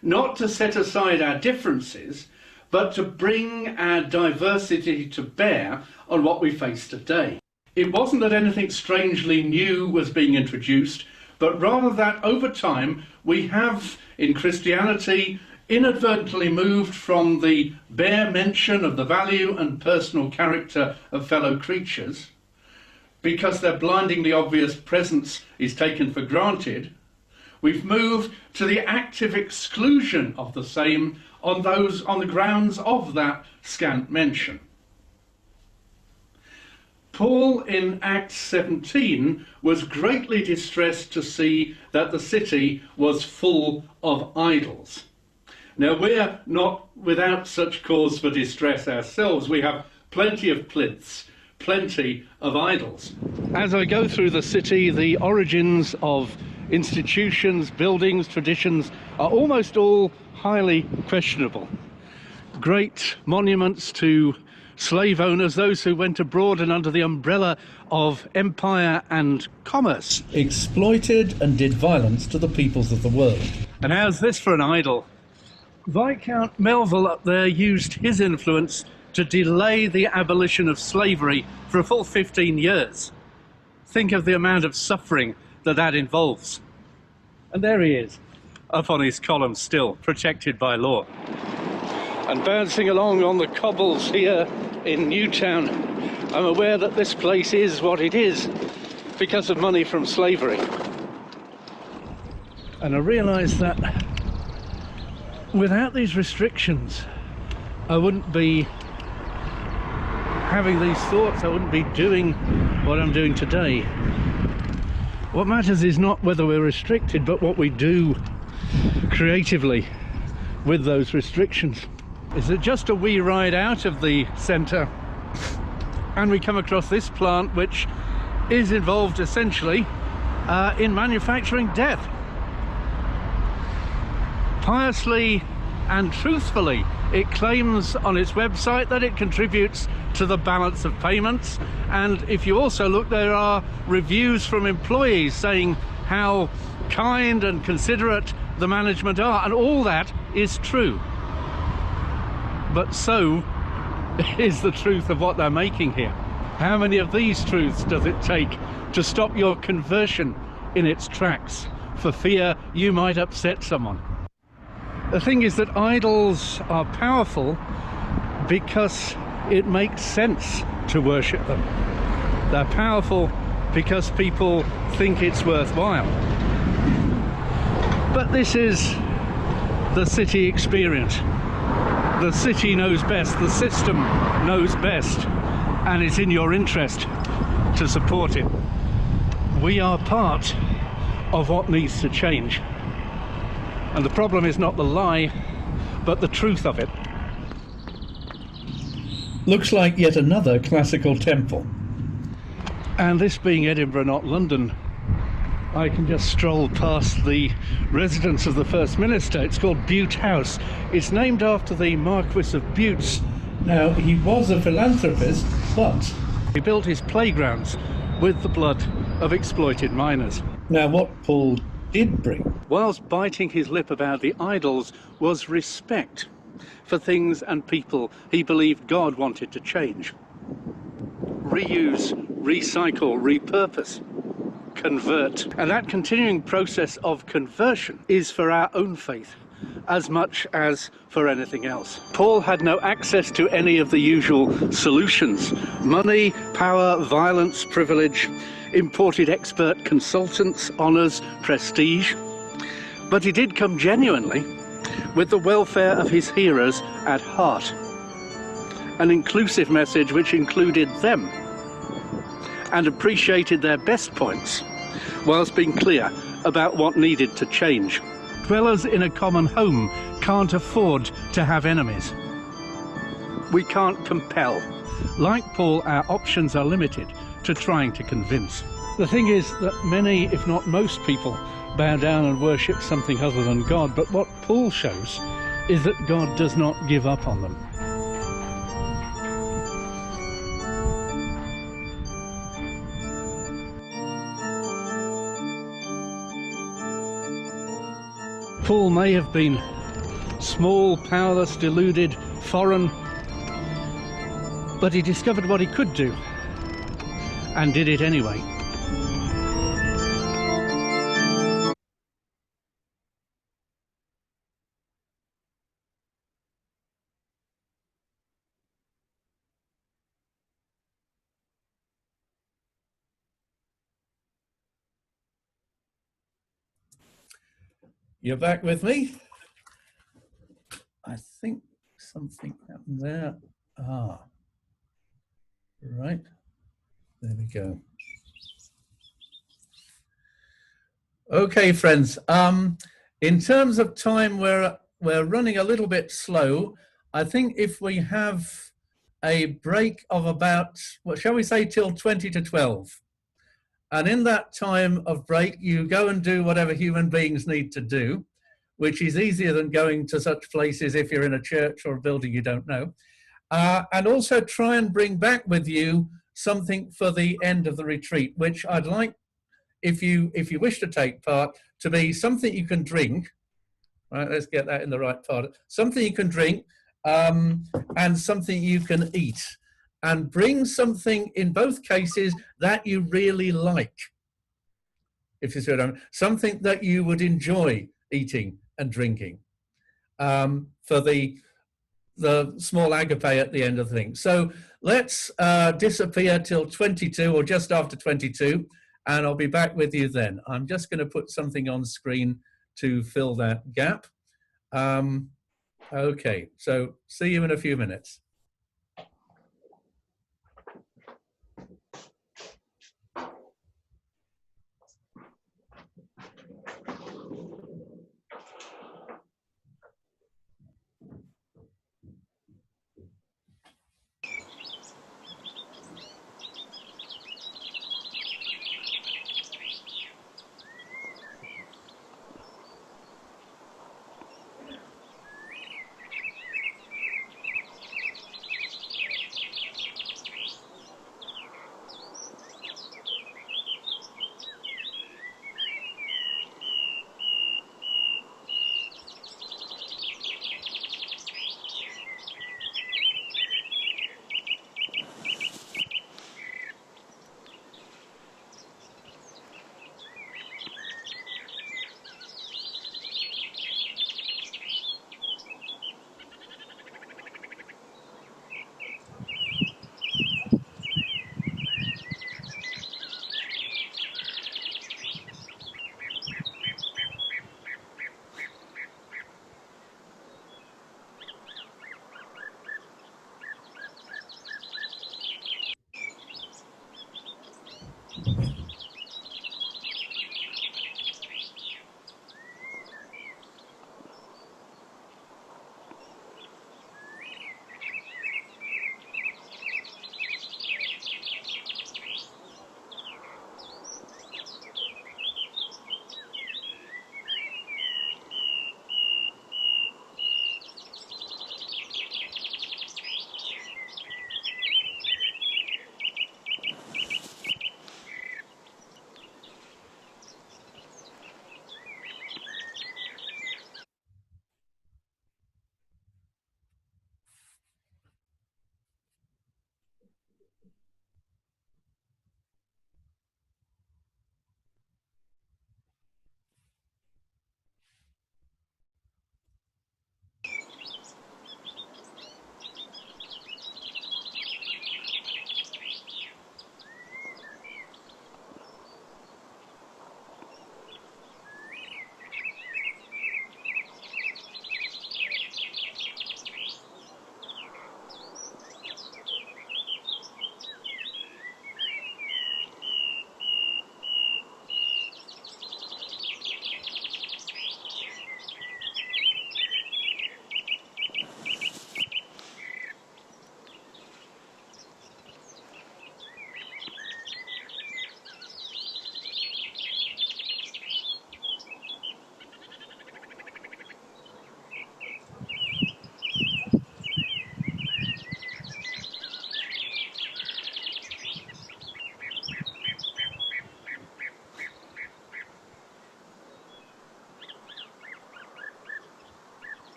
Not to set aside our differences, but to bring our diversity to bear on what we face today. It wasn't that anything strangely new was being introduced, but rather that over time we have in Christianity inadvertently moved from the bare mention of the value and personal character of fellow creatures, because their blindingly obvious presence is taken for granted. We've moved to the active exclusion of the same on the grounds of that scant mention. Paul in Acts 17 was greatly distressed to see that the city was full of idols. Now, we're not without such cause for distress ourselves. We have plenty of plinths, plenty of idols. As I go through the city, the origins of institutions, buildings, traditions are almost all highly questionable. Great monuments to slave owners, those who went abroad and under the umbrella of empire and commerce exploited and did violence to the peoples of the world. And how's this for an idol? Viscount Melville up there used his influence to delay the abolition of slavery for a full 15 years. Think of the amount of suffering that involves. And there he is, up on his column still, protected by law. And bouncing along on the cobbles here in Newtown, I'm aware that this place is what it is because of money from slavery. And I realise that without these restrictions, I wouldn't be having these thoughts, I wouldn't be doing what I'm doing today. What matters is not whether we're restricted, but what we do creatively with those restrictions. Is it just a wee ride out of the centre and we come across this plant, which is involved essentially in manufacturing death. Piously and truthfully, it claims on its website that it contributes to the balance of payments, and if you also look, there are reviews from employees saying how kind and considerate the management are, and all that is true. But so is the truth of what they're making here. How many of these truths does it take to stop your conversion in its tracks for fear you might upset someone? The thing is that idols are powerful because it makes sense to worship them. They're powerful because people think it's worthwhile. But this is the city experience. The city knows best, the system knows best, and it's in your interest to support it. We are part of what needs to change. And the problem is not the lie, but the truth of it. Looks like yet another classical temple. And this being Edinburgh, not London, I can just stroll past the residence of the First Minister. It's called Bute House. It's named after the Marquis of Butes. Now, he was a philanthropist, but he built his playgrounds with the blood of exploited miners. Now, what Paul did bring, whilst biting his lip about the idols, was respect for things and people he believed God wanted to change. Reuse, recycle, repurpose, convert. And that continuing process of conversion is for our own faith as much as for anything else. Paul had no access to any of the usual solutions: money, power, violence, privilege, imported expert consultants, honours, prestige. But he did come genuinely with the welfare of his hearers at heart. An inclusive message which included them and appreciated their best points, whilst being clear about what needed to change. Dwellers in a common home can't afford to have enemies. We can't compel. Like Paul, our options are limited to trying to convince. The thing is that many, if not most people, bow down and worship something other than God, but what Paul shows is that God does not give up on them. Paul may have been small, powerless, deluded, foreign, but he discovered what he could do and did it anyway. You're back with me? I think something happened there. Ah, right. There we go. Okay, friends. In terms of time, we're running a little bit slow. I think if we have a break of about, what shall we say, till 20 to 12. And in that time of break, you go and do whatever human beings need to do, which is easier than going to such places if you're in a church or a building you don't know. And also try and bring back with you something for the end of the retreat, which I'd like, if you wish to take part, to be something you can drink. Right, let's get that in the right part. Something you can drink and something you can eat. And bring something, in both cases, that you really like. If you see what I mean. Something that you would enjoy eating and drinking for the small agape at the end of the thing. So let's disappear till 22 or just after 22, and I'll be back with you then. I'm just going to put something on screen to fill that gap. Okay, so see you in a few minutes.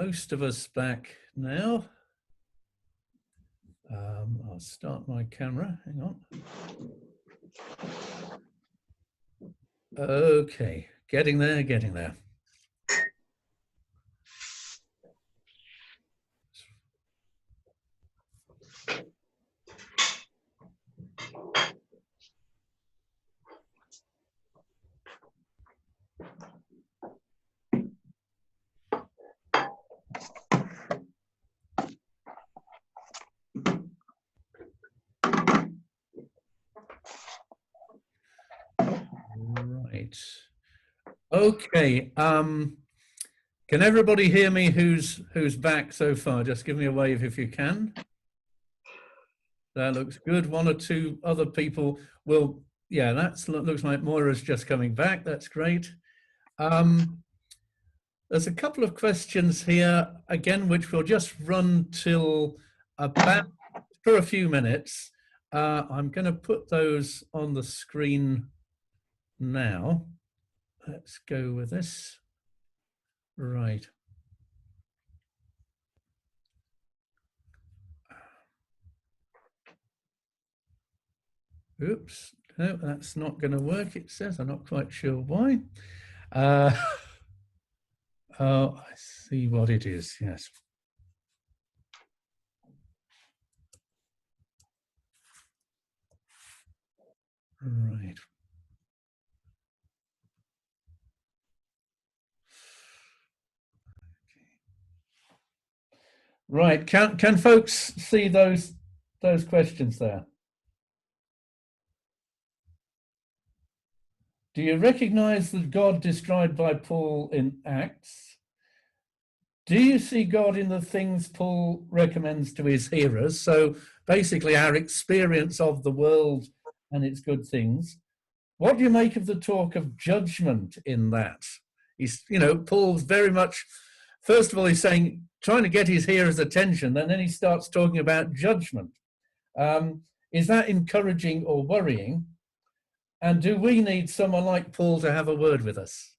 most of us back now. I'll start my camera, hang on. Okay, getting there, getting there. Right. Okay. Can everybody hear me who's back so far? Just give me a wave if you can. That looks good. One or two other people will, yeah, looks like Moira's just coming back. That's great. There's a couple of questions here, again, which we'll just run till about for a few minutes. I'm going to put those on the screen now. Let's go with this. Right. Oops, no, that's not going to work, it says. I'm not quite sure why. Oh, I see what it is, yes. Right. Right, can folks see those questions there? Do you recognize the God described by Paul in Acts? Do you see God in the things Paul recommends to his hearers? So basically our experience of the world and its good things. What do you make of the talk of judgment in that? He's, you know, Paul's very much, first of all, he's saying, trying to get his hearers' attention, and then he starts talking about judgment. Is that encouraging or worrying? And do we need someone like Paul to have a word with us?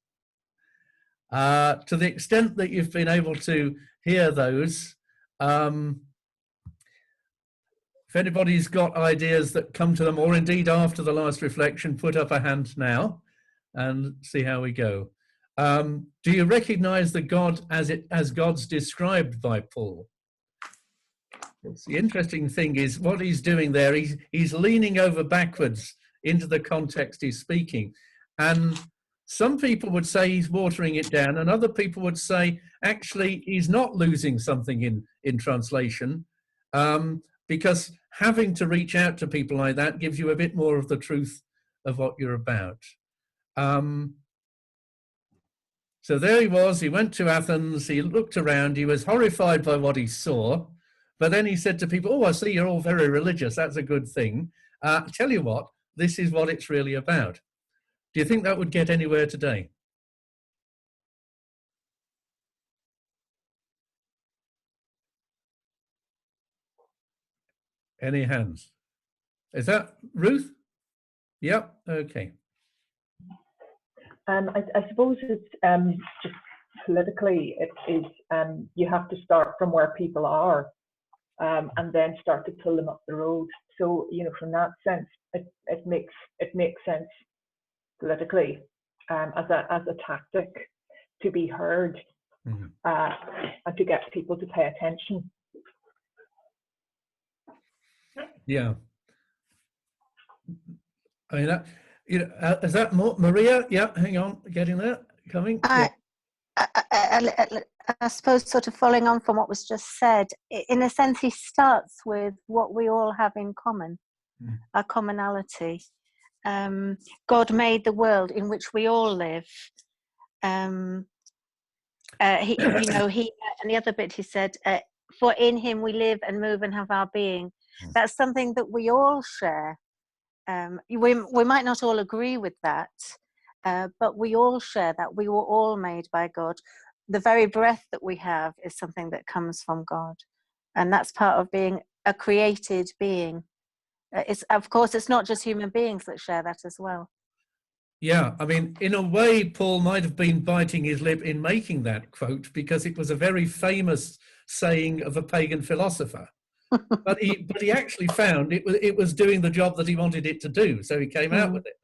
To the extent that you've been able to hear those, if anybody's got ideas that come to them, or indeed after the last reflection, put up a hand now and see how we go. Do you recognize the God as God's described by Paul? The interesting thing is what he's doing there, he's leaning over backwards into the context he's speaking. And some people would say he's watering it down, and other people would say, actually, he's not losing something in translation, because having to reach out to people like that gives you a bit more of the truth of what you're about. So there he was, he went to Athens, he looked around, he was horrified by what he saw, but then he said to people, oh, I see you're all very religious, that's a good thing. Tell you what, this is what it's really about. Do you think that would get anywhere today? Any hands? Is that Ruth? Yep, okay. I suppose it's just politically, it is you have to start from where people are and then start to pull them up the road. So, you know, from that sense, it makes sense politically as a tactic to be heard and to get people to pay attention. Yeah. I mean, that, you know, is that Maria? Yeah, hang on, getting there, coming. I suppose sort of following on from what was just said, in a sense, he starts with what we all have in common, our commonality. God made the world in which we all live. You know, and the other bit he said, for in him we live and move and have our being. That's something that we all share. We might not all agree with that, but we all share that. We were all made by God. The very breath that we have is something that comes from God. And that's part of being a created being. Of course, it's not just human beings that share that as well. Yeah, I mean, in a way, Paul might have been biting his lip in making that quote because it was a very famous saying of a pagan philosopher. But he actually found it was doing the job that he wanted it to do, so he came out with it.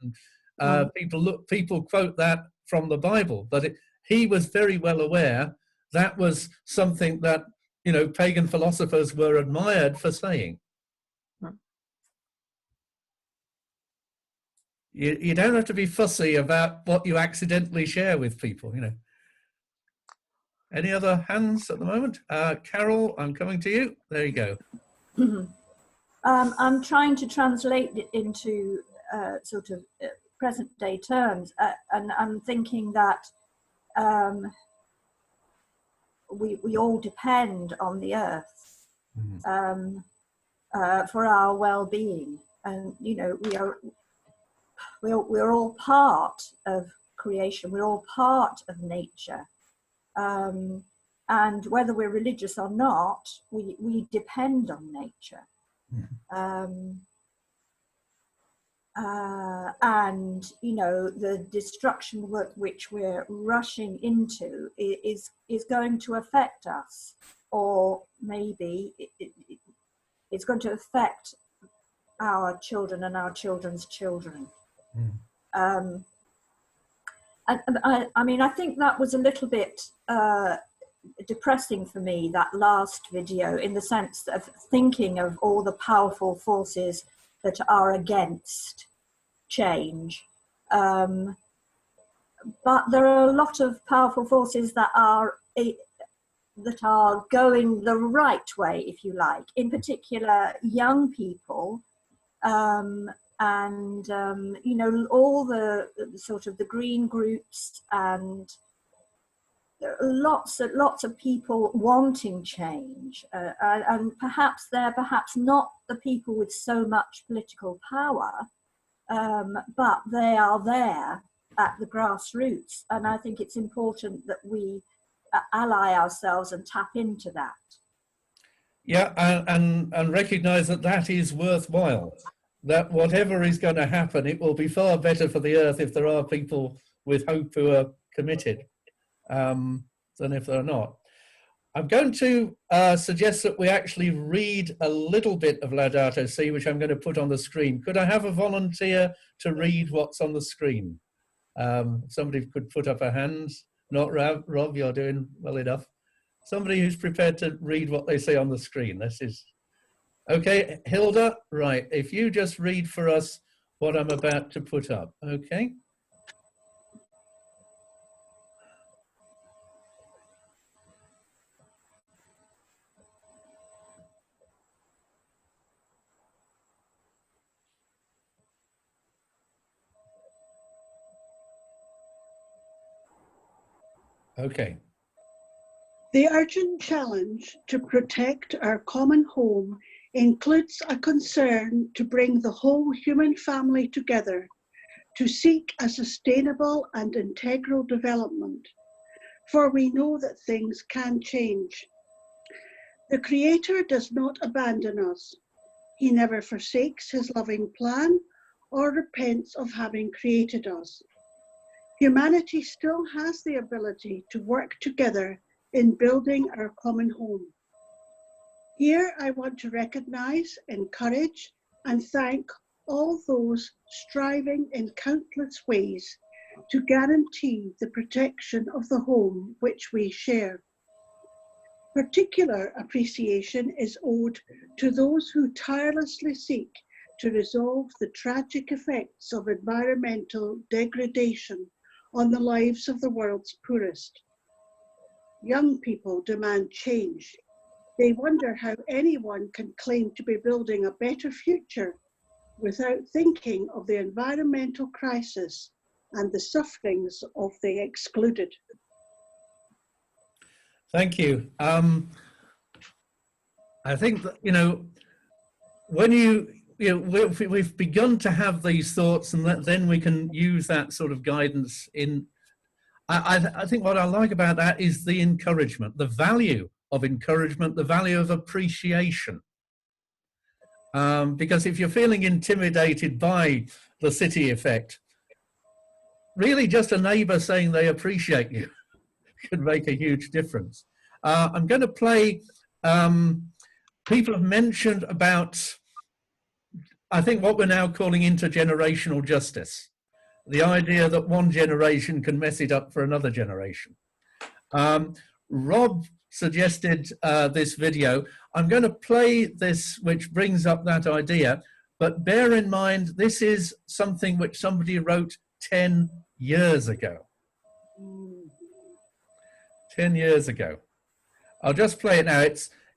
And people quote that from the Bible, but he was very well aware that was something that, you know, pagan philosophers were admired for saying. You don't have to be fussy about what you accidentally share with people, you know. Any other hands at the moment? Carol, I'm coming to you. There you go. I'm trying to translate it into sort of present day terms, and I'm thinking that we all depend on the earth for our well-being, and you know we're all part of creation. We're all part of nature, and whether we're religious or not, we depend on nature. And you know, the destruction which we're rushing into is going to affect us, or maybe it's going to affect our children and our children's children. I mean, I think that was a little bit depressing for me, that last video, in the sense of thinking of all the powerful forces that are against change. But there are a lot of powerful forces that are going the right way, if you like. In particular, young people, and you know, all the sort of the green groups, and lots of people wanting change, and perhaps they're not the people with so much political power, but they are there at the grassroots, and I think it's important that we ally ourselves and tap into that. Yeah, and recognize that is worthwhile, that whatever is going to happen, it will be far better for the earth if there are people with hope who are committed than if they're not. I'm going to suggest that we actually read a little bit of Laudato Si, which I'm going to put on the screen. Could I have a volunteer to read what's on the screen? Somebody could put up a hand. Not Rob, you're doing well enough. Somebody who's prepared to read what they say on the screen. This is okay. Hilda, right? If you just read for us what I'm about to put up, okay? Okay. The urgent challenge to protect our common home includes a concern to bring the whole human family together to seek a sustainable and integral development, for we know that things can change. The Creator does not abandon us. He never forsakes his loving plan or repents of having created us. Humanity still has the ability to work together in building our common home. Here I want to recognize, encourage, and thank all those striving in countless ways to guarantee the protection of the home which we share. Particular appreciation is owed to those who tirelessly seek to resolve the tragic effects of environmental degradation on the lives of the world's poorest. Young people demand change. They wonder how anyone can claim to be building a better future without thinking of the environmental crisis and the sufferings of the excluded. Thank you. I think that, you know, when we've begun to have these thoughts, and then we can use that sort of guidance in. I think what I like about that is the encouragement, the value of encouragement, the value of appreciation. Because if you're feeling intimidated by the city effect, really just a neighbour saying they appreciate you could make a huge difference. I'm going to play, people have mentioned about, I think, what we're now calling intergenerational justice. The idea that one generation can mess it up for another generation. Rob suggested this video. I'm going to play this, which brings up that idea, but bear in mind, this is something which somebody wrote 10 years ago. 10 years ago. I'll just play it now.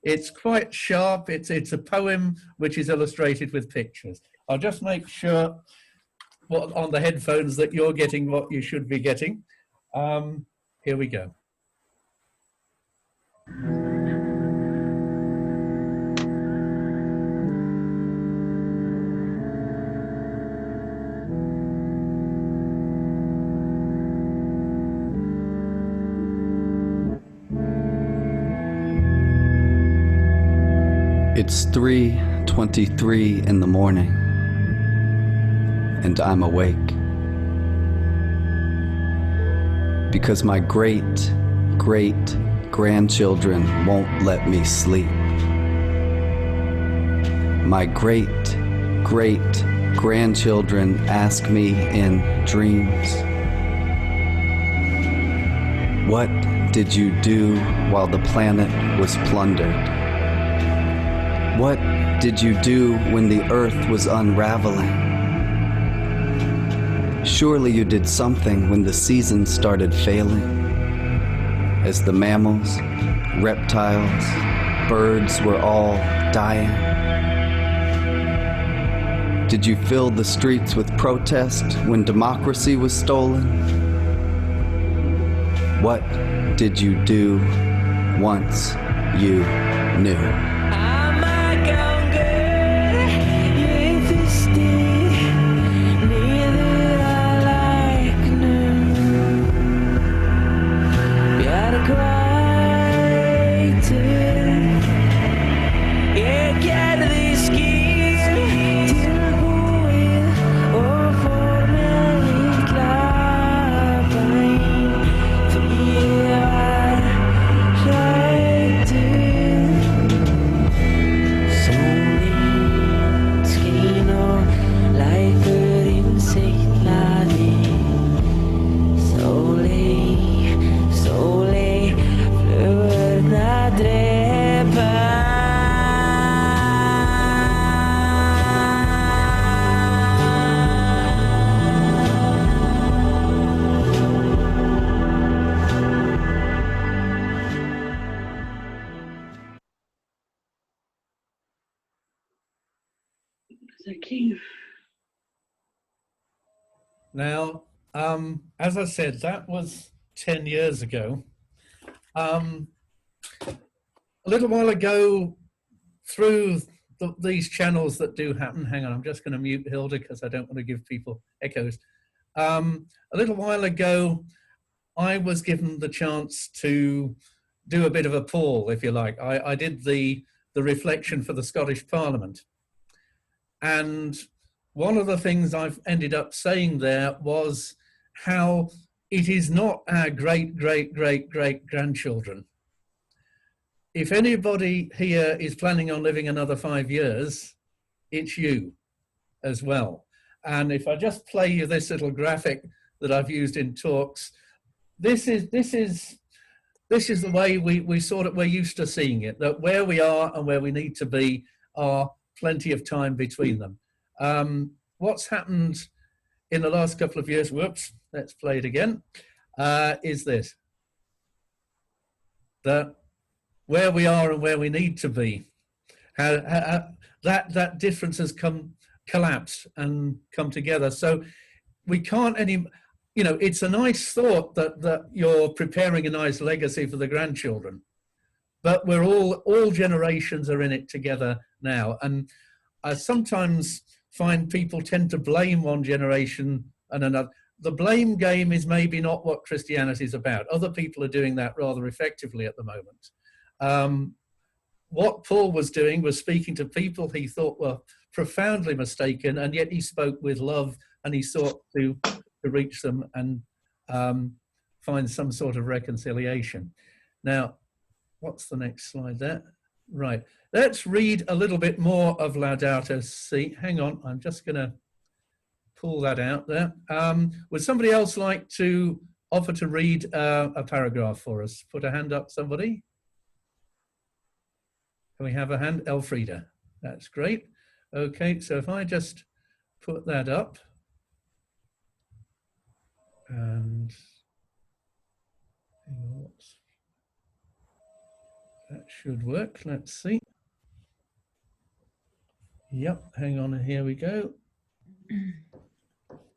It's quite sharp. It's a poem which is illustrated with pictures. I'll just make sure on the headphones that you're getting what you should be getting. Here we go. It's 3:23 in the morning, and I'm awake because my great-great-grandchildren won't let me sleep. My great-great-grandchildren ask me in dreams, "What did you do while the planet was plundered? What did you do when the earth was unraveling? Surely you did something when the seasons started failing, as the mammals, reptiles, birds were all dying. Did you fill the streets with protest when democracy was stolen? What did you do once you knew?" Now, as I said, that was 10 years ago. A little while ago, through these channels that do happen, hang on, I'm just going to mute Hilda because I don't want to give people echoes. A little while ago, I was given the chance to do a bit of a poll, if you like. I did the reflection for the Scottish Parliament. And one of the things I've ended up saying there was how it is not our great-great-great-great-grandchildren. If anybody here is planning on living another 5 years, it's you as well. And if I just play you this little graphic that I've used in talks, this is the way we're used to seeing it, that where we are and where we need to be are plenty of time between them. What's happened in the last couple of years, whoops, let's play it again, is this. That where we are and where we need to be, that difference has collapsed and come together. So we can't it's a nice thought that you're preparing a nice legacy for the grandchildren, but we're all generations are in it together now. And I sometimes find people tend to blame one generation and another. The blame game is maybe not what Christianity is about. Other people are doing that rather effectively at the moment. What Paul was doing was speaking to people he thought were profoundly mistaken, and yet he spoke with love and he sought to to reach them and find some sort of reconciliation. Now, what's the next slide there? Right, let's read a little bit more of Laudato Si. Hang on, I'm just going to pull that out there. Would somebody else like to offer to read a paragraph for us? Put a hand up, somebody. Can we have a hand? Elfrida, that's great. Okay, so if I just put that up, and that should work. Let's see. Yep, hang on, here we go.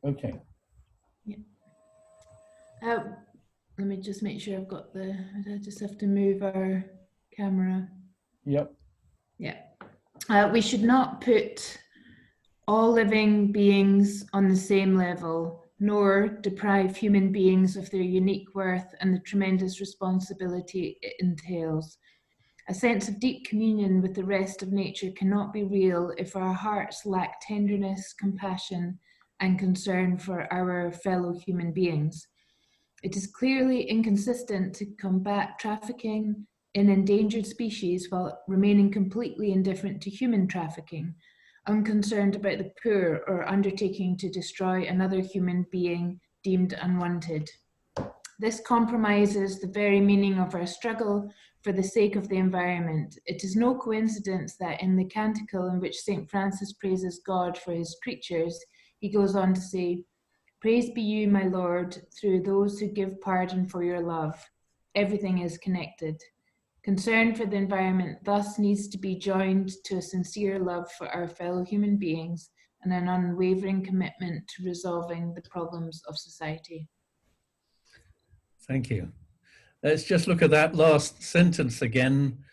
Okay. Yeah. Let me just make sure I've got the, I just have to move our camera. Yep. Yeah. We should not put all living beings on the same level, nor deprive human beings of their unique worth and the tremendous responsibility it entails. A sense of deep communion with the rest of nature cannot be real if our hearts lack tenderness, compassion, and concern for our fellow human beings. It is clearly inconsistent to combat trafficking in endangered species while remaining completely indifferent to human trafficking, unconcerned about the poor, or undertaking to destroy another human being deemed unwanted. This compromises the very meaning of our struggle for the sake of the environment. It is no coincidence that in the canticle in which St. Francis praises God for his creatures, he goes on to say, "Praise be you, my Lord, through those who give pardon for your love." Everything is connected. Concern for the environment thus needs to be joined to a sincere love for our fellow human beings and an unwavering commitment to resolving the problems of society. Thank you. Let's just look at that last sentence again.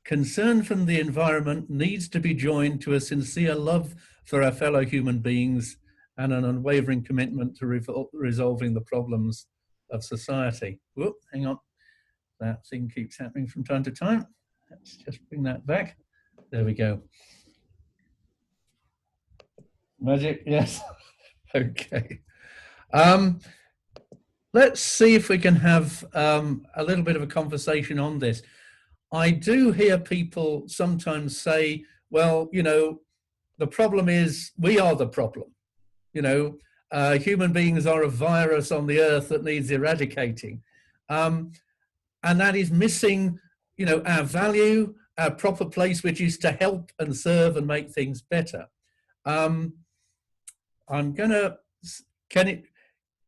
Concern from the environment needs to be joined to a sincere love for our fellow human beings and an unwavering commitment to resolving the problems of society. Whoop, hang on. That thing keeps happening from time to time. Let's just bring that back. There we go. Magic, yes. Okay. Let's see if we can have a little bit of a conversation on this. I do hear people sometimes say, well, you know, the problem is we are the problem. You know, human beings are a virus on the earth that needs eradicating. And that is missing, you know, our value, our proper place, which is to help and serve and make things better. I'm gonna,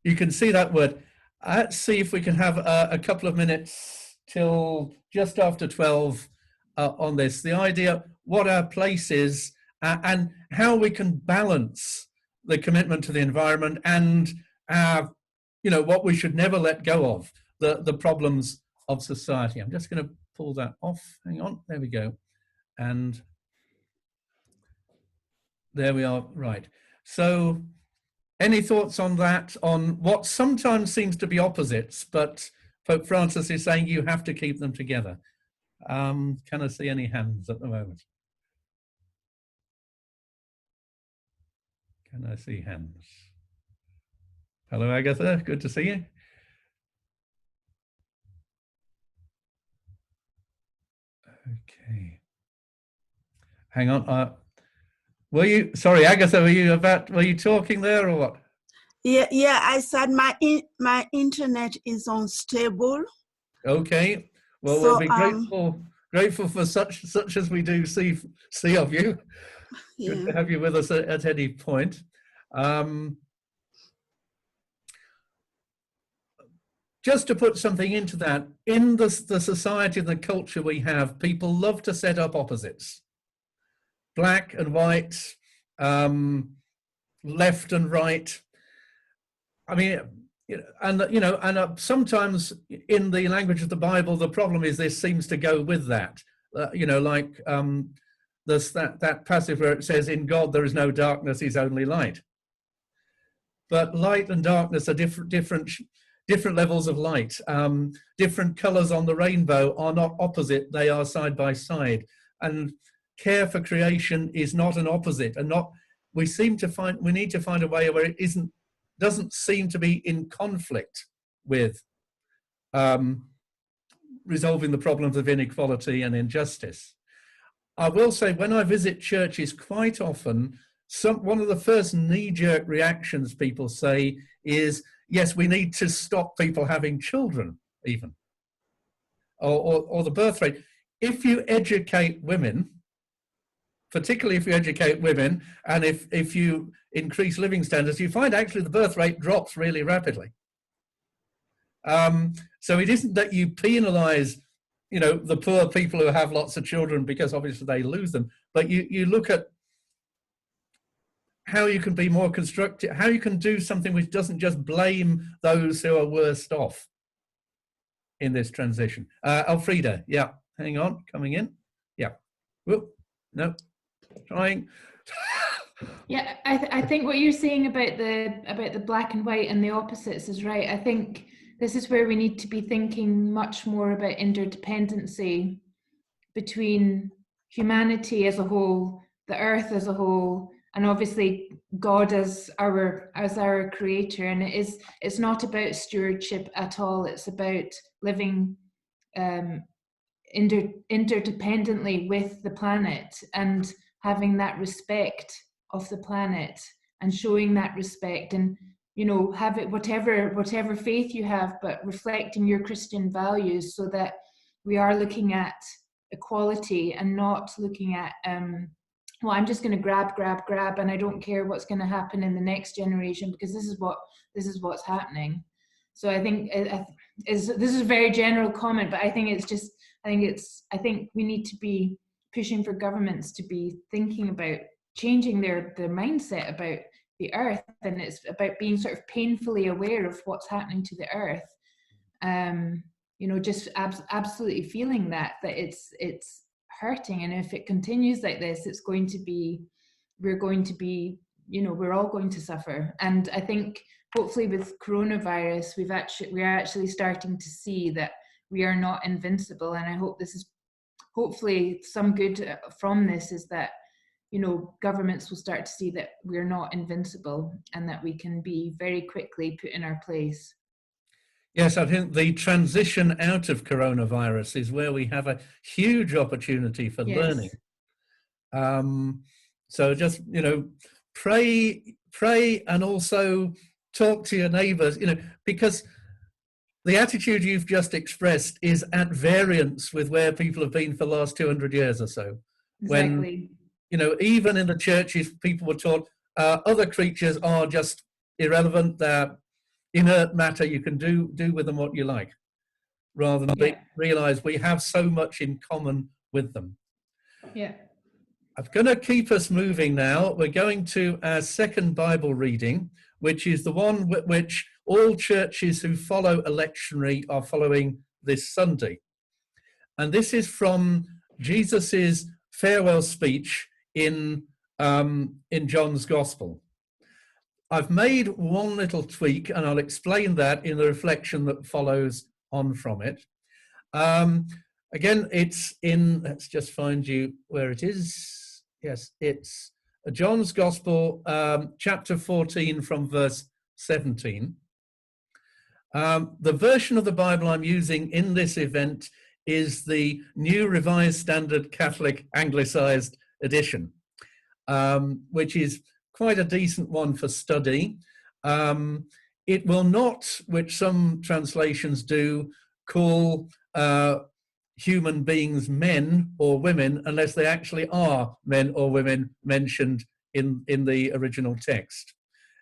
you can see that word. Let's see if we can have a couple of minutes till just after 12 on this. The idea, what our place is and how we can balance the commitment to the environment and our, you know, what we should never let go of, the problems of society. I'm just going to pull that off. Hang on, there we go. And there we are, right. So any thoughts on that, on what sometimes seems to be opposites, but Pope Francis is saying you have to keep them together? Can I see any hands at the moment? Can I see hands? Hello, Agatha, good to see you. Okay. Hang on. Were you, sorry, Agatha, were you talking there or what? Yeah, I said my internet is unstable. Okay. Well, so, we'll be grateful for such as we do see of you. Yeah. Good to have you with us at any point. Just to put something into that, in the society and the culture we have, people love to set up opposites. Black and white, left and right. I mean, and sometimes in the language of the Bible, the problem is this seems to go with that. Like that passage where it says, "In God there is no darkness; He's only light." But light and darkness are different levels of light. Different colours on the rainbow are not opposite; they are side by side. And care for creation is not an opposite, and not. We need to find a way where it isn't doesn't seem to be in conflict with resolving the problems of inequality and injustice. I will say, when I visit churches, quite often, one of the first knee-jerk reactions people say is, yes, we need to stop people having children, even, or the birth rate. If you educate women, particularly if you educate women, and if you increase living standards, you find actually the birth rate drops really rapidly. So it isn't that you penalize, you know, the poor people who have lots of children because obviously they lose them, but you look at how you can be more constructive, how you can do something which doesn't just blame those who are worst off in this transition. Elfrida, yeah, hang on, coming in. Yeah, whoop, no, trying. Yeah, I think what you're saying about the black and white and the opposites is right. I think this is where we need to be thinking much more about interdependency between humanity as a whole, the earth as a whole, and obviously God as our creator. And it's not about stewardship at all. It's about living interdependently with the planet and having that respect of the planet and showing that respect, and you know, have it whatever faith you have, but reflecting your Christian values, so that we are looking at equality and not looking at well, I'm just going to grab and I don't care what's going to happen in the next generation because this is what's happening. So I think this is a very general comment, but I think I think we need to be pushing for governments to be thinking about changing their mindset about the earth, and it's about being sort of painfully aware of what's happening to the earth. You know, just absolutely feeling that it's hurting, and if it continues like this, we're going to be, you know, we're all going to suffer. And I think hopefully with coronavirus, we are actually starting to see that we are not invincible, and I hope this is hopefully some good from this is that, you know, governments will start to see that we're not invincible and that we can be very quickly put in our place. Yes, I think the transition out of coronavirus is where we have a huge opportunity for learning. So just, you know, pray and also talk to your neighbors, you know, because the attitude you've just expressed is at variance with where people have been for the last 200 years or so. Exactly. When, you know, even in the churches, people were taught other creatures are just irrelevant, they're inert matter, you can do with them what you like, rather than realize we have so much in common with them. Yeah. I'm going to keep us moving now. We're going to our second Bible reading, which is the one which all churches who follow electionary are following this Sunday. And this is from Jesus's farewell speech in John's Gospel. I've made one little tweak, and I'll explain that in the reflection that follows on from it. Again, it's in, let's just find you where it is. Yes, it's John's Gospel, chapter 14 from verse 17. The version of the Bible I'm using in this event is the New Revised Standard Catholic Anglicized Edition, which is quite a decent one for study. It will not, which some translations do, call human beings men or women unless they actually are men or women mentioned in the original text.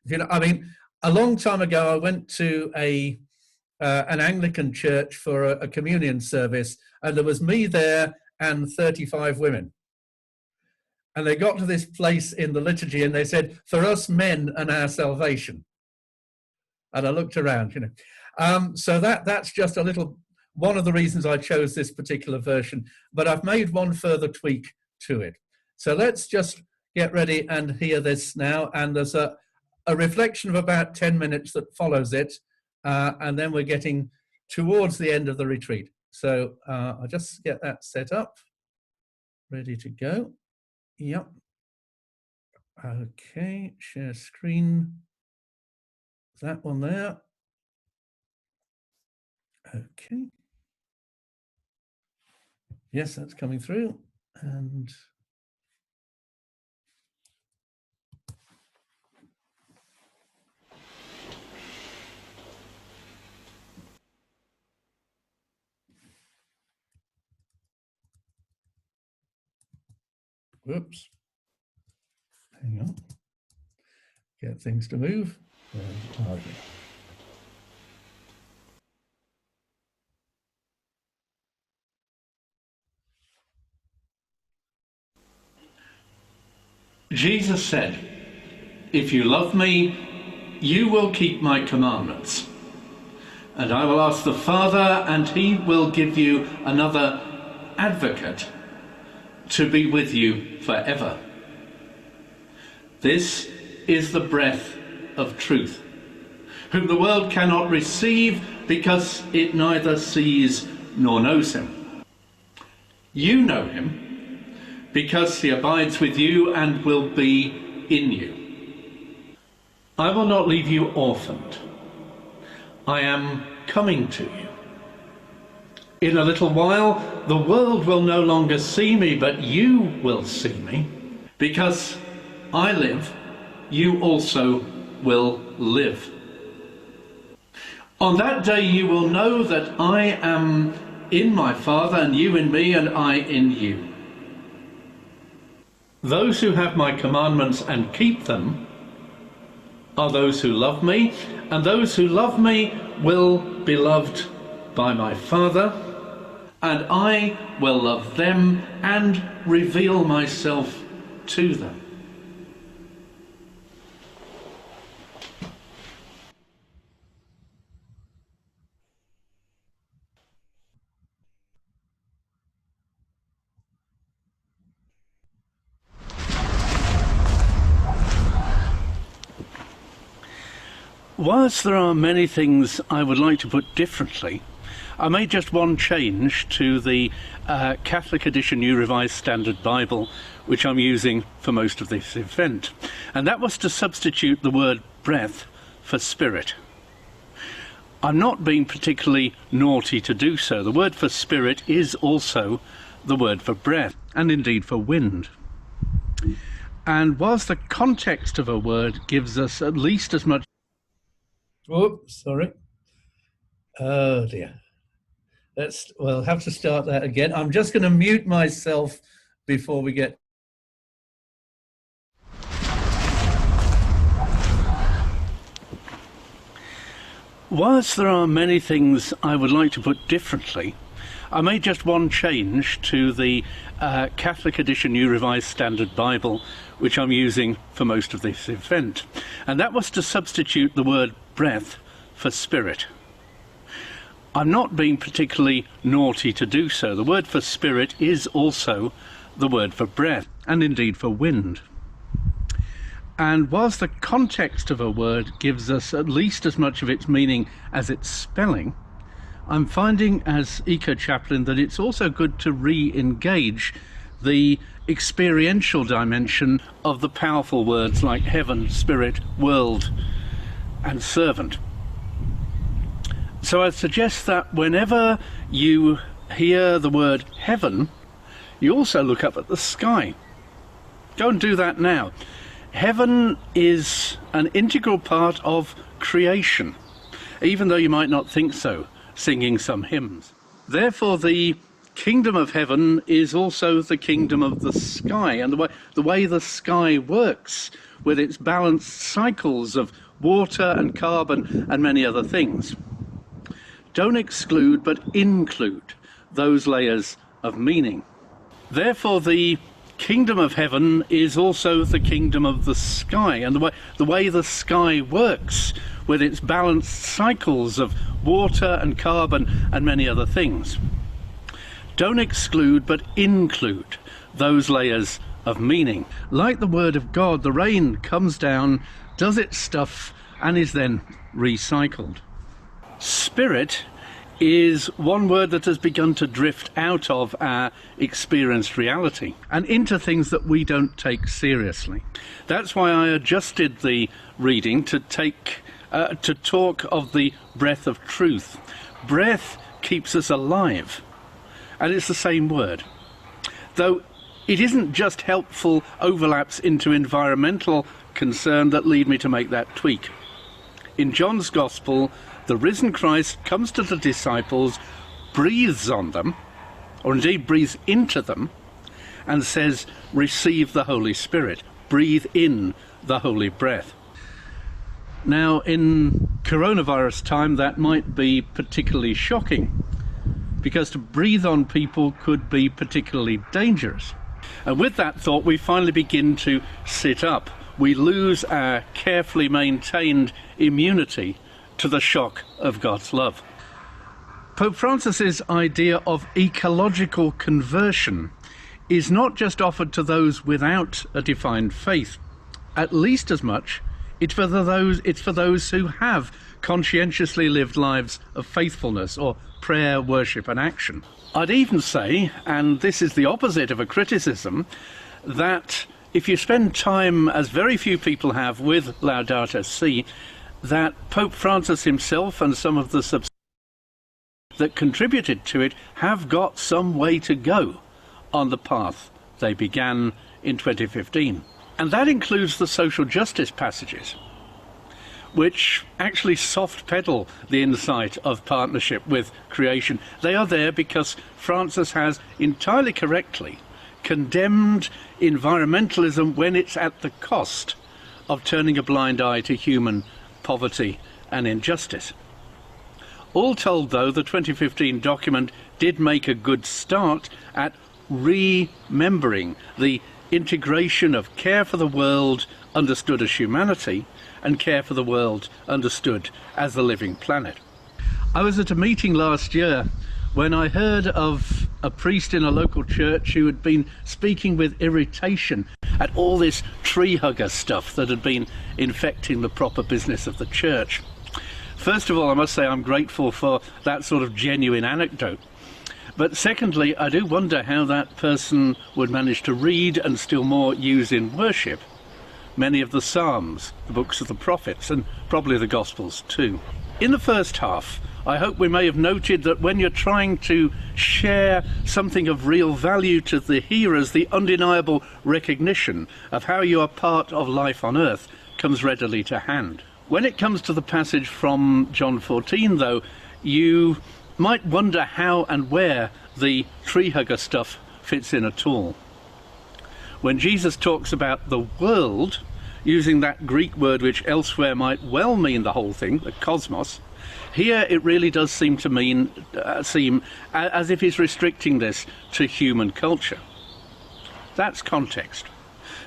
You know, I mean, a long time ago, I went to an Anglican church for a communion service, and there was me there and 35 women. And they got to this place in the liturgy and they said, for us men and our salvation. And I looked around, you know. So that's just a little, one of the reasons I chose this particular version, but I've made one further tweak to it. So let's just get ready and hear this now. And there's a reflection of about 10 minutes that follows it. And then we're getting towards the end of the retreat. So I'll just get that set up, ready to go. Yep. Okay, share screen. that one there. Okay. Yes, that's coming through. And whoops. Hang on. Get things to move. Where are you? Jesus said, "If you love me, you will keep my commandments. And I will ask the Father, and he will give you another advocate to be with you forever. This is the breath of truth, whom the world cannot receive because it neither sees nor knows him. You know him because he abides with you and will be in you. I will not leave you orphaned. I am coming to you. In a little while, the world will no longer see me, but you will see me. Because I live, you also will live. On that day you will know that I am in my Father, and you in me, and I in you. Those who have my commandments and keep them are those who love me, and those who love me will be loved by my Father, and I will love them and reveal myself to them." Whilst there are many things I would like to put differently, I made just one change to the Catholic Edition New Revised Standard Bible, which I'm using for most of this event. And that was to substitute the word breath for spirit. I'm not being particularly naughty to do so. The word for spirit is also the word for breath, and indeed for wind. And whilst the context of a word gives us at least as much... Oh, sorry. Oh dear. We'll have to start that again. I'm just going to mute myself before we get... Whilst there are many things I would like to put differently, I made just one change to the Catholic Edition New Revised Standard Bible, which I'm using for most of this event. And that was to substitute the word breath for spirit. I'm not being particularly naughty to do so. The word for spirit is also the word for breath, and indeed for wind. And whilst the context of a word gives us at least as much of its meaning as its spelling, I'm finding as EcoChaplain that it's also good to re-engage the experiential dimension of the powerful words like heaven, spirit, world, and servant. So I suggest that whenever you hear the word heaven, you also look up at the sky. Go and do that now. Heaven is an integral part of creation, even though you might not think so, singing some hymns. Therefore, the kingdom of heaven is also the kingdom of the sky, and the way the sky works with its balanced cycles of water and carbon and many other things. Don't exclude, but include those layers of meaning. Therefore, the kingdom of heaven is also the kingdom of the sky, and the way the sky works with its balanced cycles of water and carbon and many other things. Don't exclude, but include those layers of meaning. Like the word of God, the rain comes down, does its stuff, and is then recycled. Spirit is one word that has begun to drift out of our experienced reality and into things that we don't take seriously. That's why I adjusted the reading to take to talk of the breath of truth. Breath keeps us alive, and it's the same word. Though it isn't just helpful overlaps into environmental concern that lead me to make that tweak. In John's Gospel, the risen Christ comes to the disciples, breathes on them, or indeed breathes into them, and says, receive the Holy Spirit, breathe in the holy breath. Now, in coronavirus time, that might be particularly shocking, because to breathe on people could be particularly dangerous. And with that thought, we finally begin to sit up. We lose our carefully maintained immunity to the shock of God's love. Pope Francis's idea of ecological conversion is not just offered to those without a defined faith. At least as much, it's for those who have conscientiously lived lives of faithfulness or prayer, worship and action. I'd even say, and this is the opposite of a criticism, that if you spend time, as very few people have, with Laudato Si, that Pope Francis himself and some of the that contributed to it have got some way to go on the path they began in 2015. And that includes the social justice passages, which actually soft pedal the insight of partnership with creation. They are there because Francis has entirely correctly condemned environmentalism when it's at the cost of turning a blind eye to human poverty and injustice. All told, though, the 2015 document did make a good start at remembering the integration of care for the world understood as humanity and care for the world understood as the living planet. I was at a meeting last year when I heard of a priest in a local church who had been speaking with irritation at all this tree hugger stuff that had been infecting the proper business of the church. First of all, I must say I'm grateful for that sort of genuine anecdote. But secondly, I do wonder how that person would manage to read and still more use in worship many of the Psalms, the books of the prophets, and probably the Gospels too. In the first half, I hope we may have noted that when you're trying to share something of real value to the hearers, the undeniable recognition of how you are part of life on earth comes readily to hand. When it comes to the passage from John 14, though, you might wonder how and where the tree hugger stuff fits in at all. When Jesus talks about the world, using that Greek word which elsewhere might well mean the whole thing, the cosmos, here it really does seem to seem as if he's restricting this to human culture. That's context.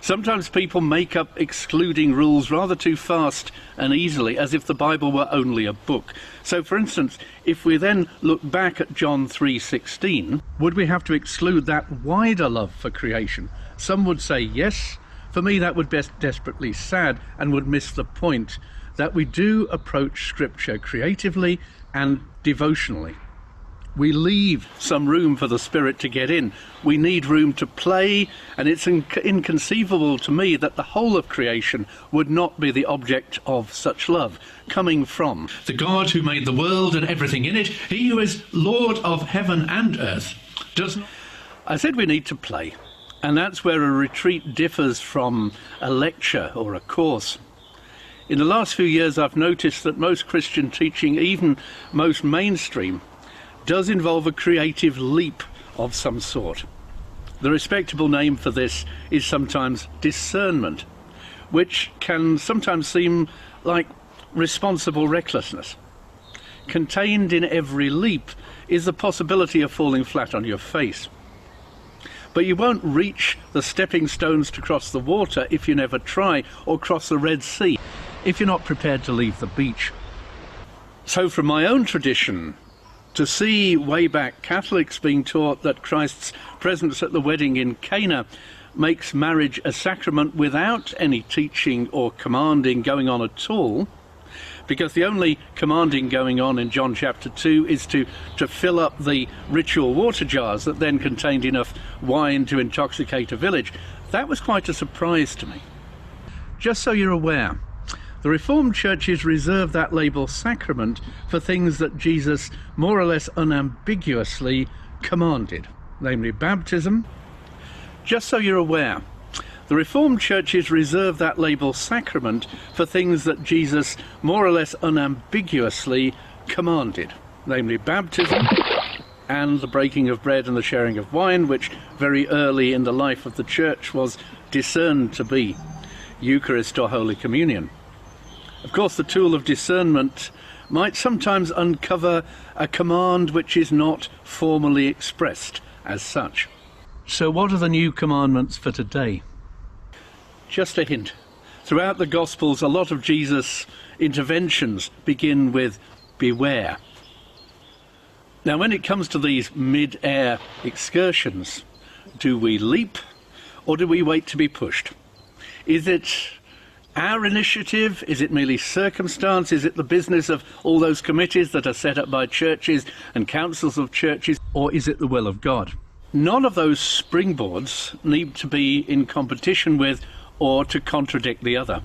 Sometimes people make up excluding rules rather too fast and easily, as if the Bible were only a book. So, for instance, if we then look back at John 3:16, would we have to exclude that wider love for creation? Some would say yes. For me, that would be desperately sad and would miss the point that we do approach Scripture creatively and devotionally. We leave some room for the Spirit to get in. We need room to play, and it's inconceivable to me that the whole of creation would not be the object of such love, coming from the God who made the world and everything in it, he who is Lord of heaven and earth. I said we need to play, and that's where a retreat differs from a lecture or a course. In the last few years, I've noticed that most Christian teaching, even most mainstream, does involve a creative leap of some sort. The respectable name for this is sometimes discernment, which can sometimes seem like responsible recklessness. Contained in every leap is the possibility of falling flat on your face. But you won't reach the stepping stones to cross the water if you never try, or cross the Red Sea if you're not prepared to leave the beach. So from my own tradition, to see way back Catholics being taught that Christ's presence at the wedding in Cana makes marriage a sacrament without any teaching or commanding going on at all, because the only commanding going on in John chapter 2 is to fill up the ritual water jars that then contained enough wine to intoxicate a village. That was quite a surprise to me. Just so you're aware, The Reformed churches reserve that label sacrament for things that Jesus more or less unambiguously commanded, namely baptism. Just so you're aware, the Reformed churches reserve that label sacrament for things that Jesus more or less unambiguously commanded, namely baptism and the breaking of bread and the sharing of wine, which very early in the life of the church was discerned to be Eucharist or Holy Communion. Of course, the tool of discernment might sometimes uncover a command which is not formally expressed as such. So what are the new commandments for today? Just a hint. Throughout the Gospels, a lot of Jesus' interventions begin with beware. Now, when it comes to these mid-air excursions, do we leap or do we wait to be pushed? Is it our initiative? Is it merely circumstance? Is it the business of all those committees that are set up by churches and councils of churches? Or is it the will of God? None of those springboards need to be in competition with or to contradict the other,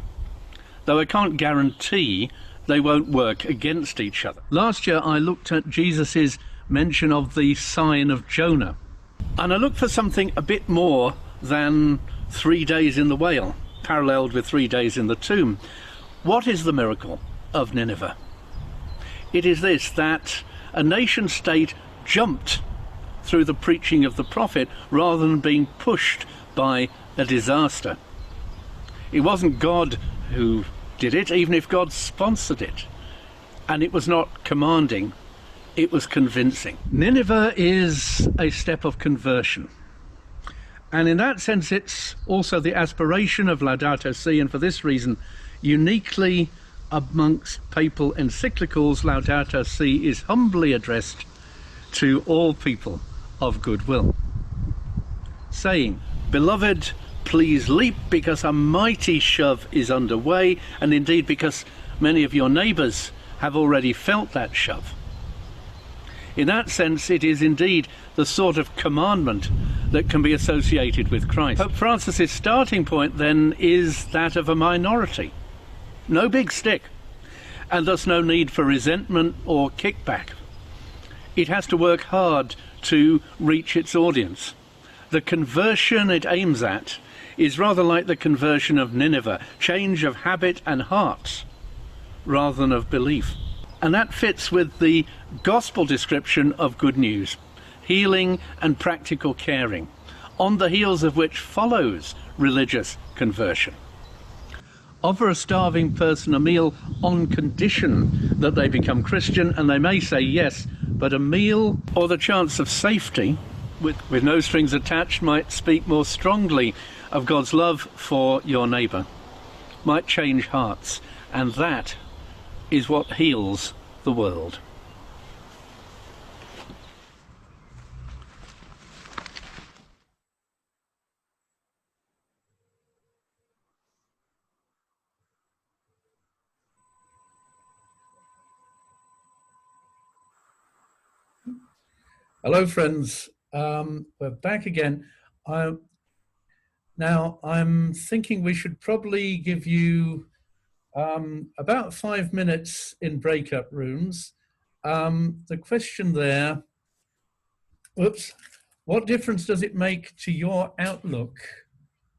though I can't guarantee they won't work against each other. Last year I looked at Jesus's mention of the sign of Jonah, and I looked for something a bit more than 3 days in the whale, paralleled with 3 days in the tomb. What is the miracle of Nineveh? It is this, that a nation state jumped through the preaching of the prophet rather than being pushed by a disaster. It wasn't God who did it, even if God sponsored it. And it was not commanding, it was convincing. Nineveh is a step of conversion. And in that sense, it's also the aspiration of Laudato Si, and for this reason, uniquely amongst papal encyclicals, Laudato Si is humbly addressed to all people of goodwill, saying, "Beloved, please leap, because a mighty shove is underway, and indeed because many of your neighbours have already felt that shove." In that sense, it is indeed the sort of commandment that can be associated with Christ. Pope Francis's starting point then is that of a minority. No big stick, and thus no need for resentment or kickback. It has to work hard to reach its audience. The conversion it aims at is rather like the conversion of Nineveh, change of habit and heart rather than of belief. And that fits with the gospel description of good news, healing and practical caring, on the heels of which follows religious conversion. Offer a starving person a meal on condition that they become Christian, and they may say yes, but a meal or the chance of safety with no strings attached might speak more strongly of God's love for your neighbour, might change hearts, and that is what heals the world. Hello, friends. We're back again. Now, I'm thinking we should probably give you about 5 minutes in breakout rooms. The question there, what difference does it make to your outlook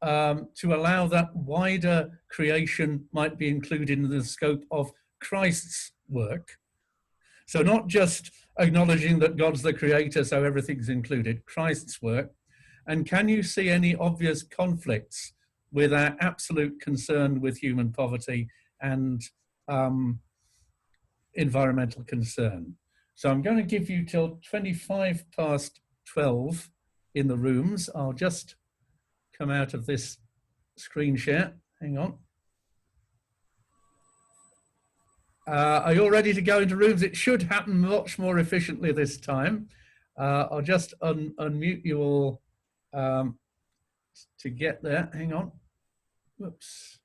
to allow that wider creation might be included in the scope of Christ's work? So not just acknowledging that God's the creator, so everything's included, Christ's work. And can you see any obvious conflicts with our absolute concern with human poverty and environmental concern? So I'm going to give you till 12:25 in the rooms. I'll just come out of this screen share. Hang on. Are you all ready to go into rooms? It should happen much more efficiently this time. I'll just unmute you all to get there. Hang on. Whoops.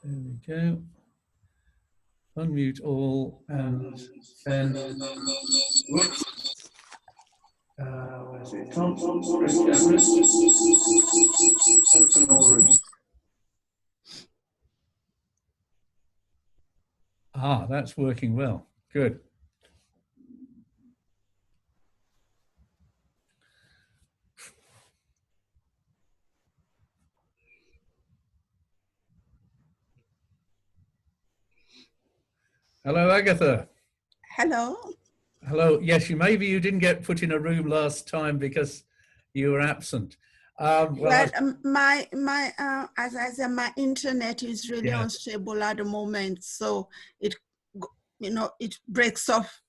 There we go. Unmute all and then. Whoops. Where's it? Open all rooms. Ah, that's working well. Good. Hello, Agatha. Hello. Hello. Yes, maybe you didn't get put in a room last time because you were absent. Well, my as I said, my internet is really Yeah. unstable at the moment, so it it breaks off,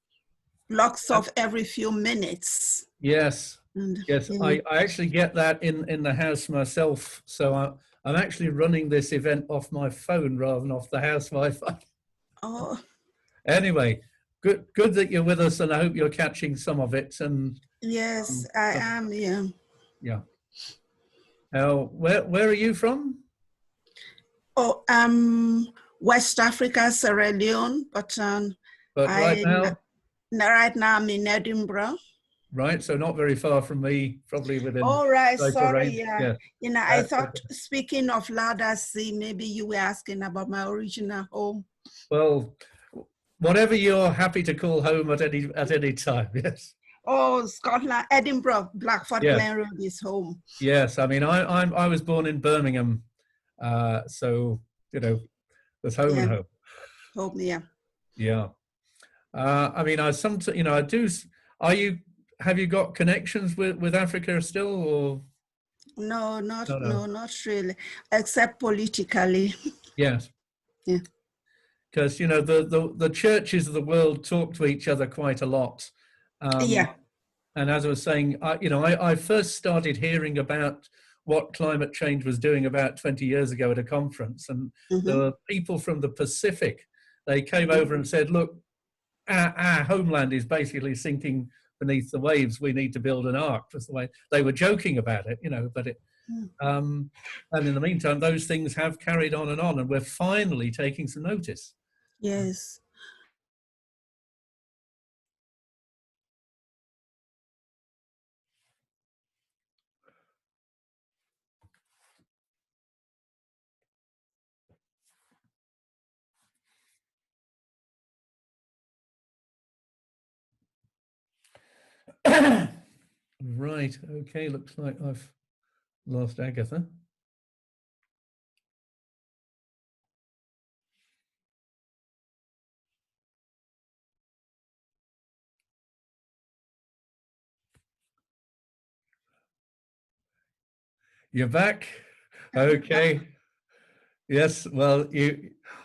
locks off every few minutes. Yes. And, Yes, yeah. I actually get that in the house myself. So I'm actually running this event off my phone rather than off the house Wi-Fi. Oh. Anyway, good that you're with us, and I hope you're catching some of it. And Yes, I am. Yeah. yeah. Where are you from? Oh, West Africa, Sierra Leone, but right now, right now I'm in Edinburgh. Right, so not very far from me, probably within. All right, sorry, range. yeah. I thought, speaking of Laudato Si, maybe you were asking about my original home. Well, whatever you're happy to call home at any time, yes. Oh, Scotland, Edinburgh, Blackford Glen Road is home. Yes, I mean, I was born in Birmingham, so there's home and home. Home, yeah. Yeah, I mean, I do. Have you got connections with Africa still, or? No, not really, except politically. Yes. Yeah. Because the churches of the world talk to each other quite a lot. Yeah. And as I was saying, I first started hearing about what climate change was doing about 20 years ago at a conference, and there were people from the Pacific. They came over and said, "Look, our homeland is basically sinking beneath the waves. We need to build an ark." Was the way they were joking about it, but it. And in the meantime, those things have carried on, and we're finally taking some notice. Yes. Right, okay, looks like I've lost Agatha. You're back? Okay. Yes, well,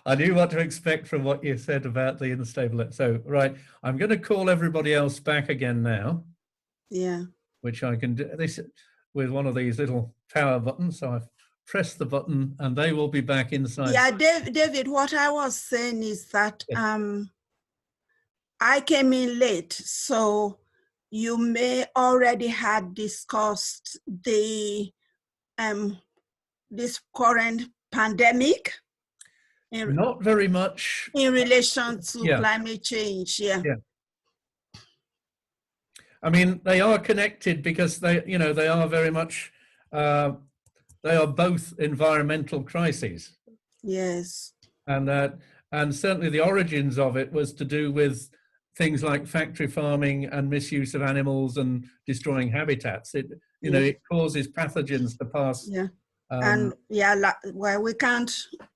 I knew what to expect from what you said about the unstable. So, right, I'm going to call everybody else back again now. Yeah. Which I can do this with one of these little power buttons. So I've pressed the button and they will be back inside. Yeah, David, what I was saying is that I came in late, so you may already had discussed the this current pandemic. Not very much. In relation to climate change, yeah. I mean, they are connected because they are very much, they are both environmental crises. Yes. And certainly the origins of it was to do with things like factory farming and misuse of animals and destroying habitats. It causes pathogens to pass. Yeah. And well, we can't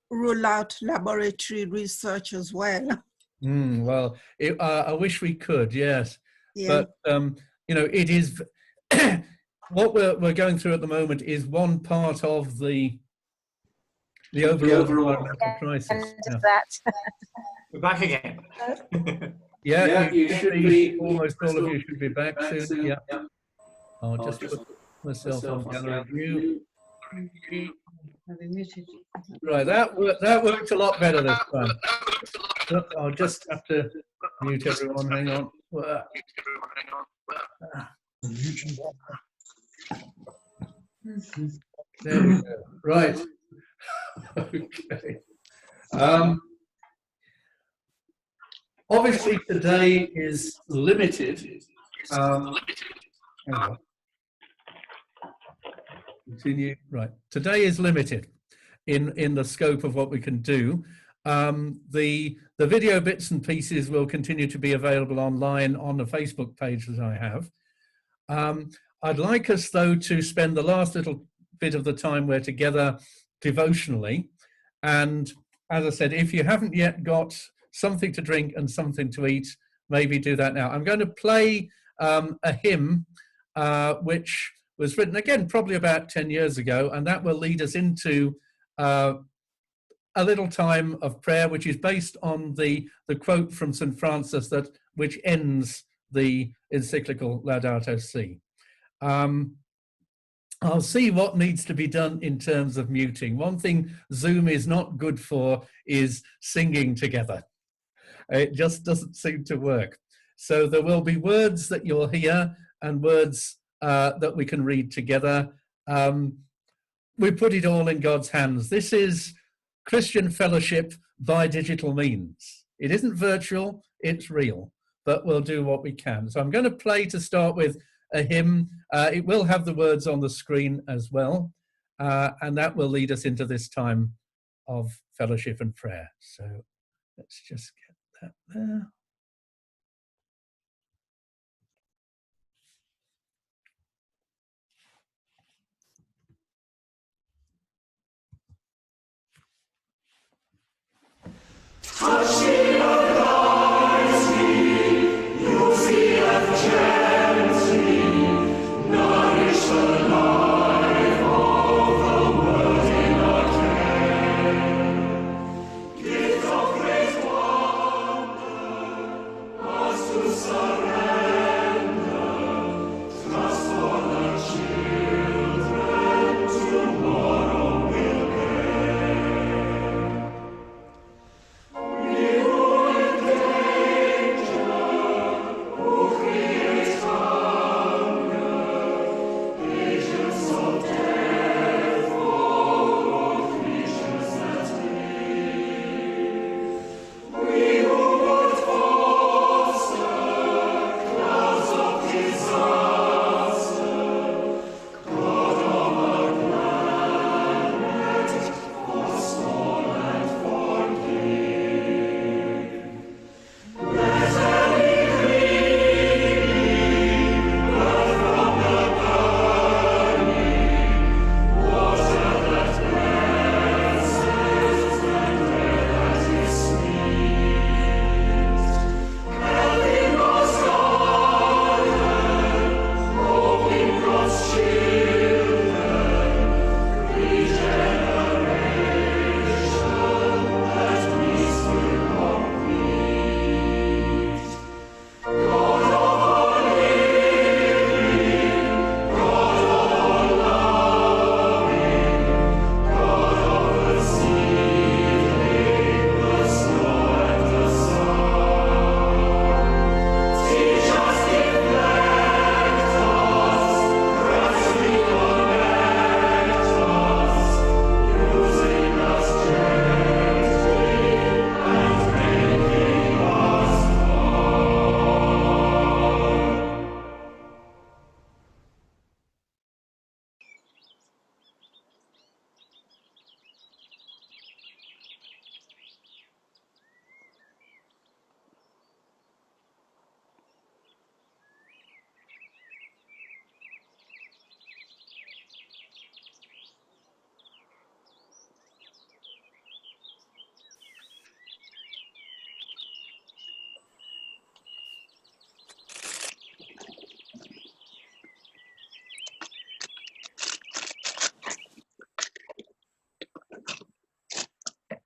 rule out laboratory research as well. Well, I wish we could, yes. Yeah. But it is what we're going through at the moment is one part of the overall environmental crisis. We're back again. You should be. Almost all of you should be back soon. Yeah. I'll just put myself on gallery view. Right, that worked a lot better this time. I'll just have to mute everyone. Hang on. There we go. Right. Okay. Obviously, today is limited. Continue. Right. Today is limited in the scope of what we can do. The video bits and pieces will continue to be available online on the Facebook page that I have. I'd like us, though, to spend the last little bit of the time we're together devotionally. And as I said, if you haven't yet got something to drink and something to eat, maybe do that now. I'm going to play a hymn which was written, again, probably about 10 years ago, and that will lead us into a little time of prayer, which is based on the quote from St. Francis which ends the encyclical Laudato Si. I'll see what needs to be done in terms of muting. One thing Zoom is not good for is singing together. It just doesn't seem to work. So there will be words that you'll hear and words that we can read together. We put it all in God's hands. This is Christian fellowship by digital means. It isn't virtual, it's real, but we'll do what we can. So I'm going to play to start with a hymn. It will have the words on the screen as well, and that will lead us into this time of fellowship and prayer. So let's just get that there.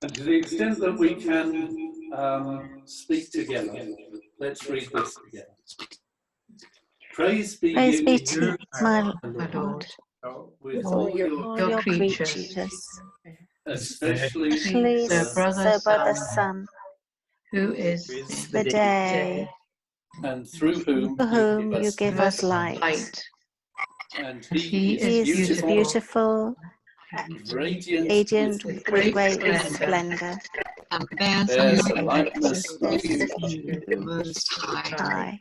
And to the extent that we can speak together, let's read this together. Praise be to my Lord, Lord, with all your creatures, especially Sir Brother Sun, who is the day, and through whom you give us light. And He is beautiful, radiant with great splendor, and bears There's a a likeness of you, the Most High. high.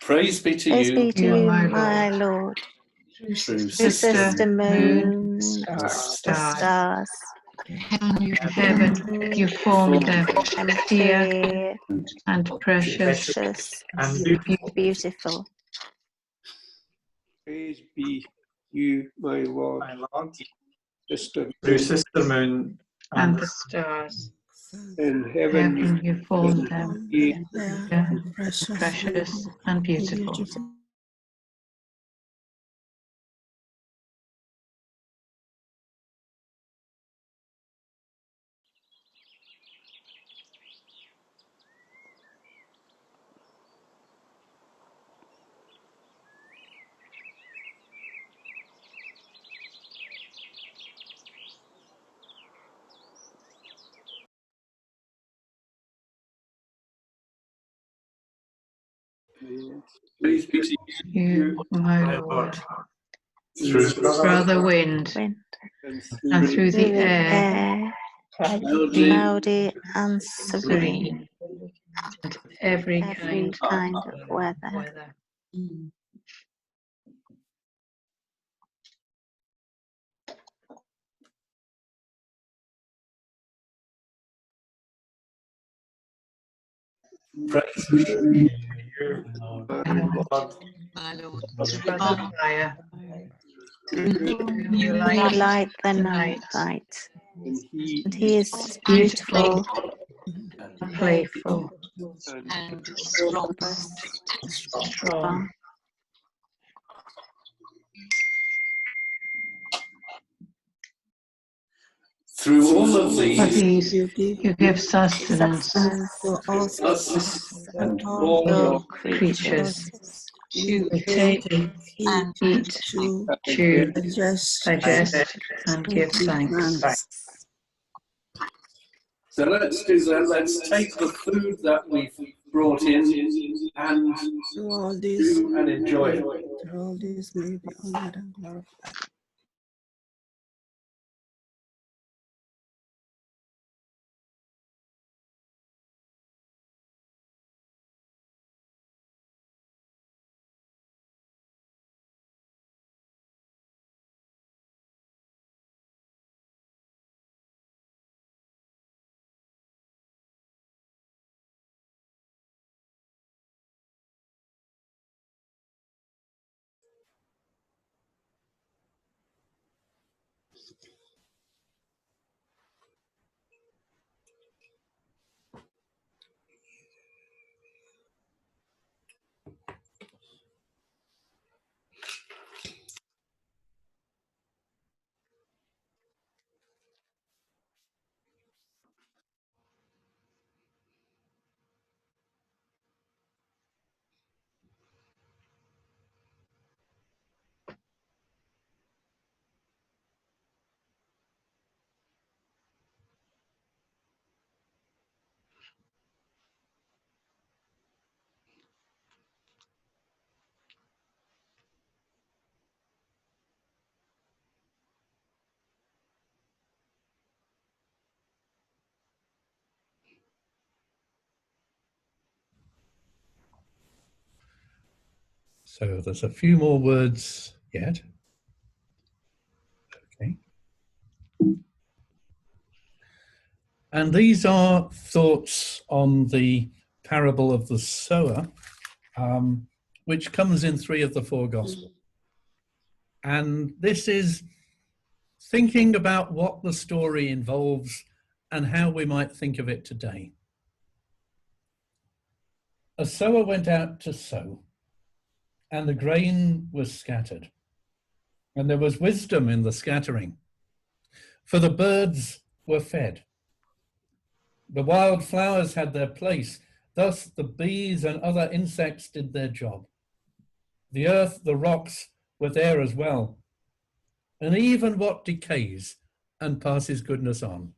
Praise be to Praise you, be to you, my Lord. true Through sister, sister moon, the the stars. stars, Heaven, you formed them dear clear, and precious precious, and beautiful. Praise be you, my Lord. My Lord. Sister Through sister moon and the stars. in heaven, Heaven, you formed them dear Yeah, and precious and beautiful. praise be to You, my Lord, through brother wind, and through the air, Cloudy and serene, and every every kind of weather. weather. praise be to you, My Lord, brother fire, You you light the night, night, he and he is beautiful beautiful, and playful and strong. through all of For these, these you give sustenance to us and all all your creatures. to take and eat, to chew, digest, digest, and give thanks. So let's do that. Let's take the food that we've brought in and through all these, do and enjoy it. through all these may be honored and glorified. So there's a few more words yet. Okay. And these are thoughts on the parable of the sower, which comes in 3 of the 4 Gospels. And this is thinking about what the story involves and how we might think of it today. A sower went out to sow, and the grain was scattered. And there was wisdom in the scattering, for the birds were fed. The wild flowers had their place, thus the bees and other insects did their job. The earth, the rocks were there as well, and even what decays and passes goodness on.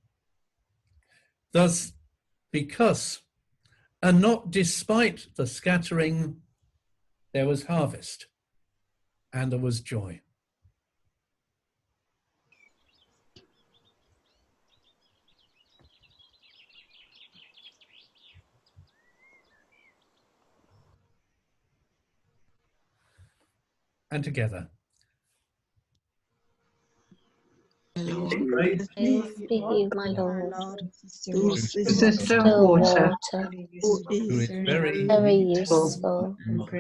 Thus, because, and not despite the scattering, there was harvest, and there was joy. and together. Praise be you, my Lord, who's the still water, who is very useful,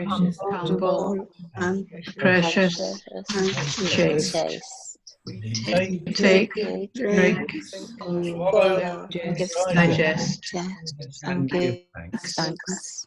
humble, and precious, chaste. Take, drink, swallow, digest, and give thanks.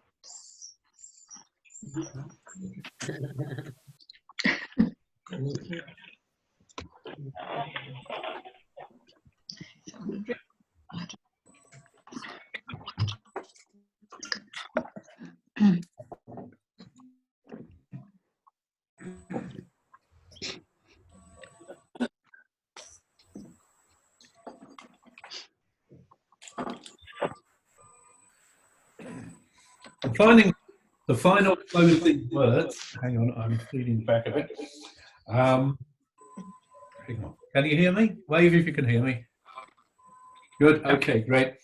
The final closing words. Hang on, I'm feeding back a bit. Hang on. Can you hear me? Wave if you can hear me. Good. Okay, great.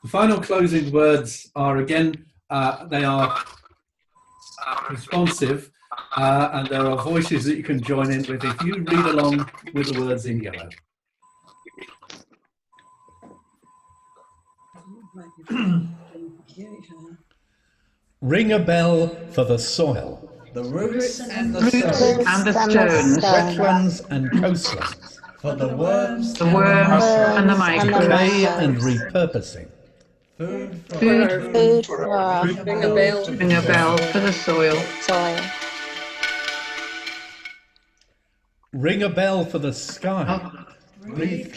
The final closing words are again, they are responsive, and there are voices that you can join in with if you read along with the words in yellow. Ring a bell for the soil, the roots and the stones, wetlands and coastlines, for the worms and the microbes, decay and repurposing. Food for our Ring a bell for the soil. Ring a bell for the sky. Breathe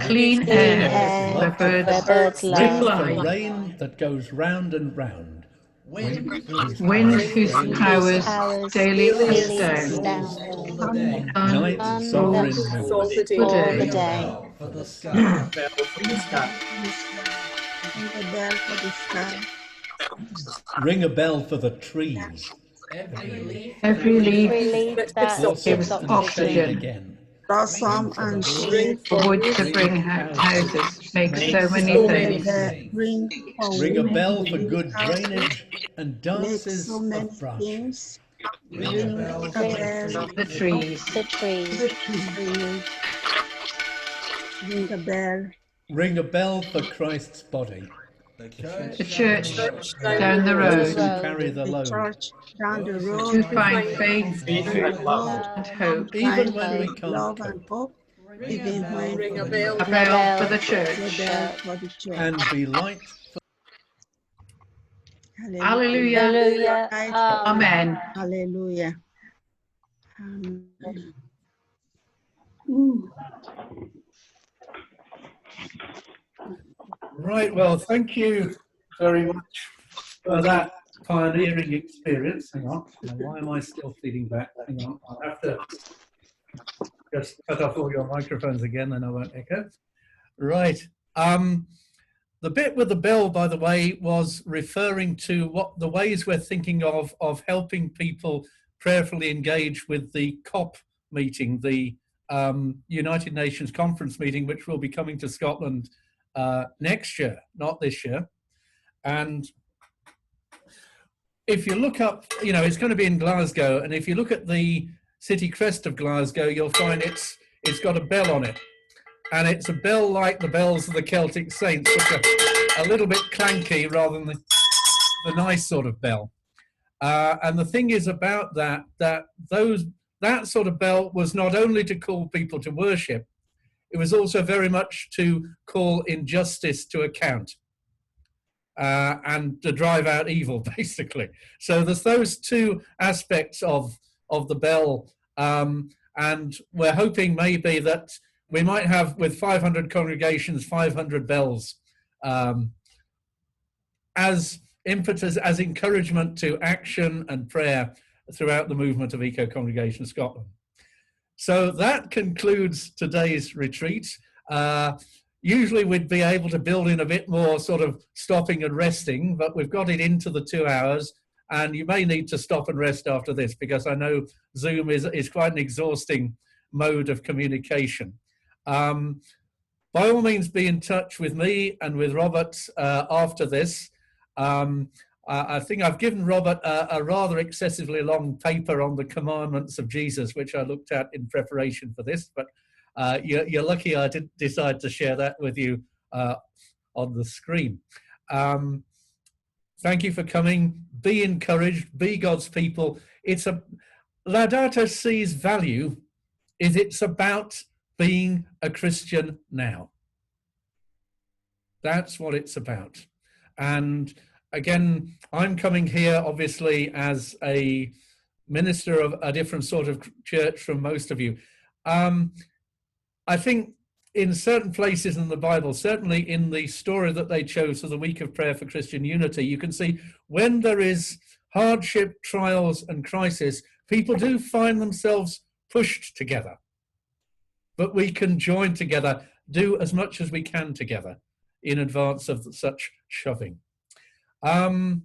clean air where birds fly. The rain that goes round and round. Wind whose powers daily astound. Night sovereign all the day. for the sky. Ring a bell for the trees. Every leaf that gives oxygen. Again. Blossom and wood to bring houses, make so many things. Ring a bell for good drainage and dances of branches. Ring a bell for the trees. Ring a bell. Ring a bell for Christ's body. The church down the road. Carry the load. Down the road. To find faith and hope. Even when we can't love and hope. Even when Ring a bell for the church. And be light for Hallelujah. Hallelujah. Amen. Hallelujah. Right, well, thank you very much for that pioneering experience. Hang on, why am I still feeding back? Hang on, I'll have to just cut off all your microphones again, then I won't echo. Right, the bit with the bell, by the way, was referring to what the ways we're thinking of helping people prayerfully engage with the COP meeting, the United Nations conference meeting, which will be coming to Scotland next year, not this year. And if you look up, you know, it's going to be in Glasgow, and if you look at the city crest of Glasgow, you'll find it's got a bell on it, and it's a bell like the bells of the Celtic saints, which are a little bit clanky rather than the nice sort of bell. And the thing is about that sort of bell was not only to call people to worship, it was also very much to call injustice to account and to drive out evil, basically. So there's those two aspects of the bell, and we're hoping maybe that we might have, with 500 congregations, 500 bells as impetus, as encouragement to action and prayer throughout the movement of Eco Congregation Scotland. So that concludes today's retreat. Usually we'd be able to build in a bit more sort of stopping and resting, but we've got it into the 2 hours, and you may need to stop and rest after this, because I know Zoom is quite an exhausting mode of communication. By all means, be in touch with me and with Robert after this. I think I've given Robert a rather excessively long paper on the commandments of Jesus, which I looked at in preparation for this, but you're lucky I didn't decide to share that with you on the screen. Thank you for coming. Be encouraged, be God's people. It's a Laudato Si's value is it's about being a Christian now. That's what it's about. And again, I'm coming here obviously as a minister of a different sort of church from most of you. I think in certain places in the Bible, certainly in the story that they chose for the Week of Prayer for Christian Unity, you can see when there is hardship, trials and crisis, people do find themselves pushed together. But we can join together, do as much as we can together in advance of such shoving. I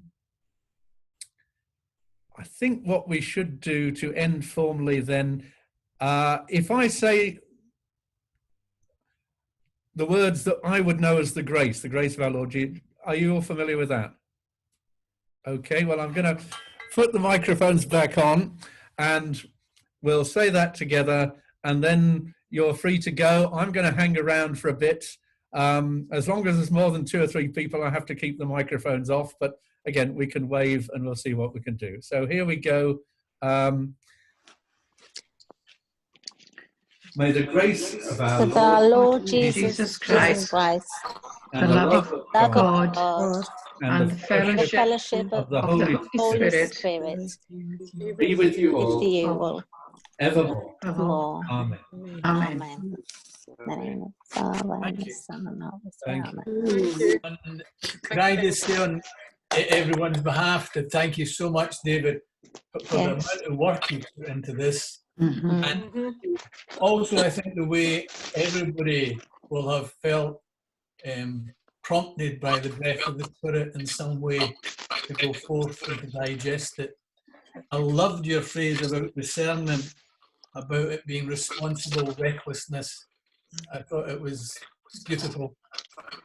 think what we should do to end formally then, if I say the words that I would know as the grace of our Lord Jesus, are you all familiar with that? Okay, well, I'm going to put the microphones back on and we'll say that together and then you're free to go. I'm going to hang around for a bit. As long as there's more than 2 or 3 people, I have to keep the microphones off. But again, we can wave and we'll see what we can do. So here we go. May the grace of our Lord Jesus Christ, and the love of God, and the fellowship of the Holy Spirit be with you all, evermore. evermore. Amen. Amen. In the name of the Father, and the Son, and the Holy Spirit. Amen. And can I just say on everyone's behalf to thank you so much, David, for the amount of work you put into this. And also, I think the way everybody will have felt prompted by the breath of the Spirit in some way to go forth and to digest it. I loved your phrase about discernment, about it being responsible recklessness. I thought it was beautiful.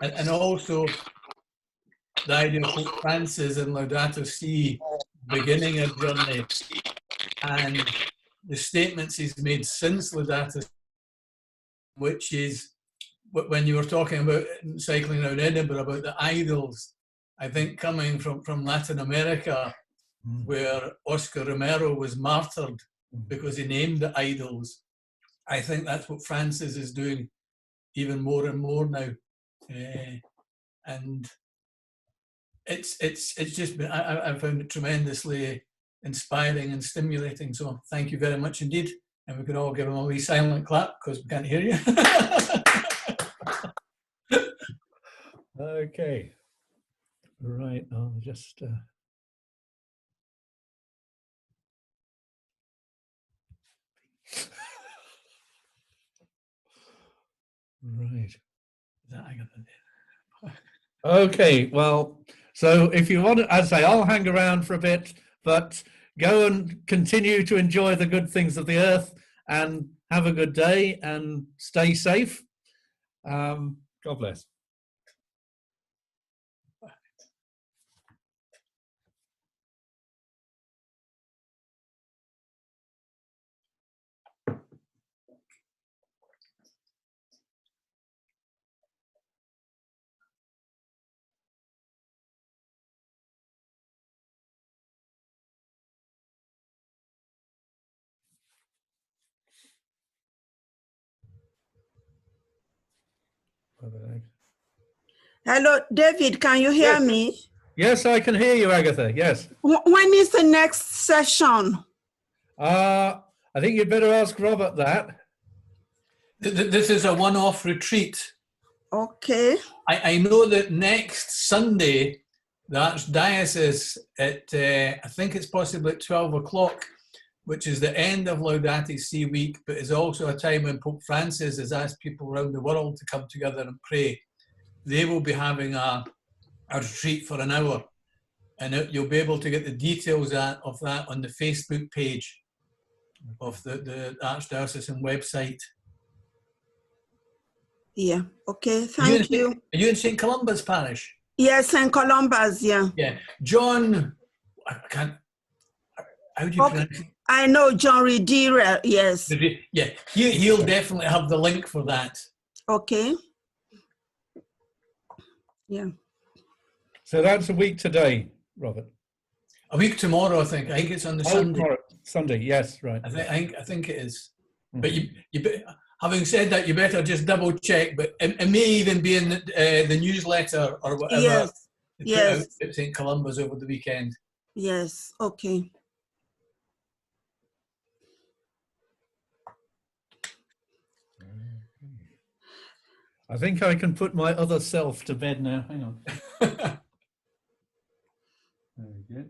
And also the idea of Pope Francis and Laudato Si beginning a journey and the statements he's made since Laudato Si, which is when you were talking about cycling around Edinburgh about the idols, I think coming from Latin America, where Oscar Romero was martyred because he named the idols. I think that's what Francis is doing even more and more now. And it's just been, I found it tremendously inspiring and stimulating. So thank you very much indeed. And we could all give him a wee silent clap because we can't hear you. Okay. Right, I'll just... Right. Okay, well, so if you want to, as I say, I'll hang around for a bit, but go and continue to enjoy the good things of the earth and have a good day and stay safe. God bless. Hello, David, can you hear me? Yes, I can hear you, Agatha, yes. When is the next session? I think you'd better ask Robert that. This is a one-off retreat. Okay. I know that next Sunday, the Archdiocese at, I think it's possibly at 12 o'clock, which is the end of Laudato Si week, but is also a time when Pope Francis has asked people around the world to come together and pray. They will be having a retreat for an hour, and you'll be able to get the details of that on the Facebook page of the Archdiocesan website. Yeah, okay, thank you. Are you in St. Columba's Parish? Yes, St. Columba's, yeah. Yeah. John, I can't, how do you pronounce it? I know John Redira, yes. Yeah, he'll definitely have the link for that. Okay. Yeah. So that's a week today, Robert. A week tomorrow, I think. I think it's on the Sunday. Tomorrow. Sunday, yes, right. I think it is. But having said that, you better just double check. But it may even be in the newsletter or whatever. Yes. They put Yes. out at St. Columba's over the weekend. Yes. Okay. I think I can put my other self to bed now. Hang on. There we go.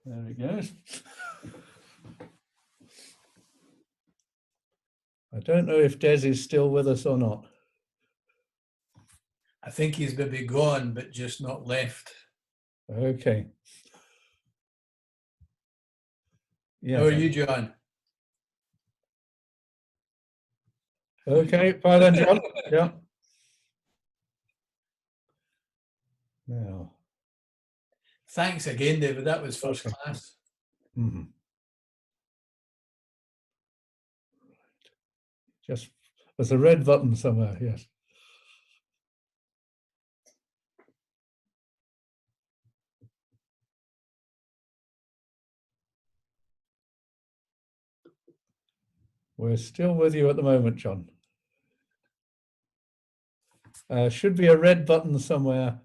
There it goes. I don't know if Des is still with us or not. I think he's maybe gone, but just not left. Okay. Yeah. How are you, John? Okay, bye then, John. Yeah. Now. Thanks again, David. That was first class. Mm-hmm. Just there's a red button somewhere, yes. We're still with you at the moment, John. Should be a red button somewhere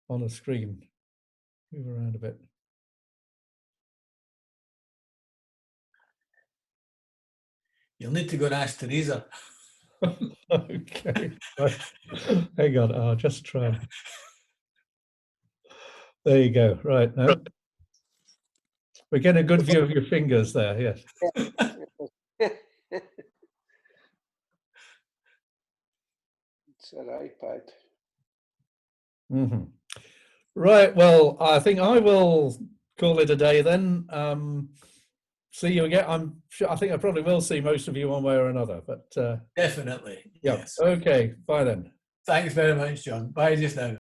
on the screen. Move around a bit. You'll need to go and ask Teresa. Okay. Right. Hang on, I'll just try. There you go. Right now. We're getting a good view of your fingers there, yes. It's an iPad. Mm-hmm. Right, well, I think I will call it a day then. See you again. I think I probably will see most of you one way or another, but definitely. Yeah. Yes. Okay, bye then. Thanks very much, John. Bye just now.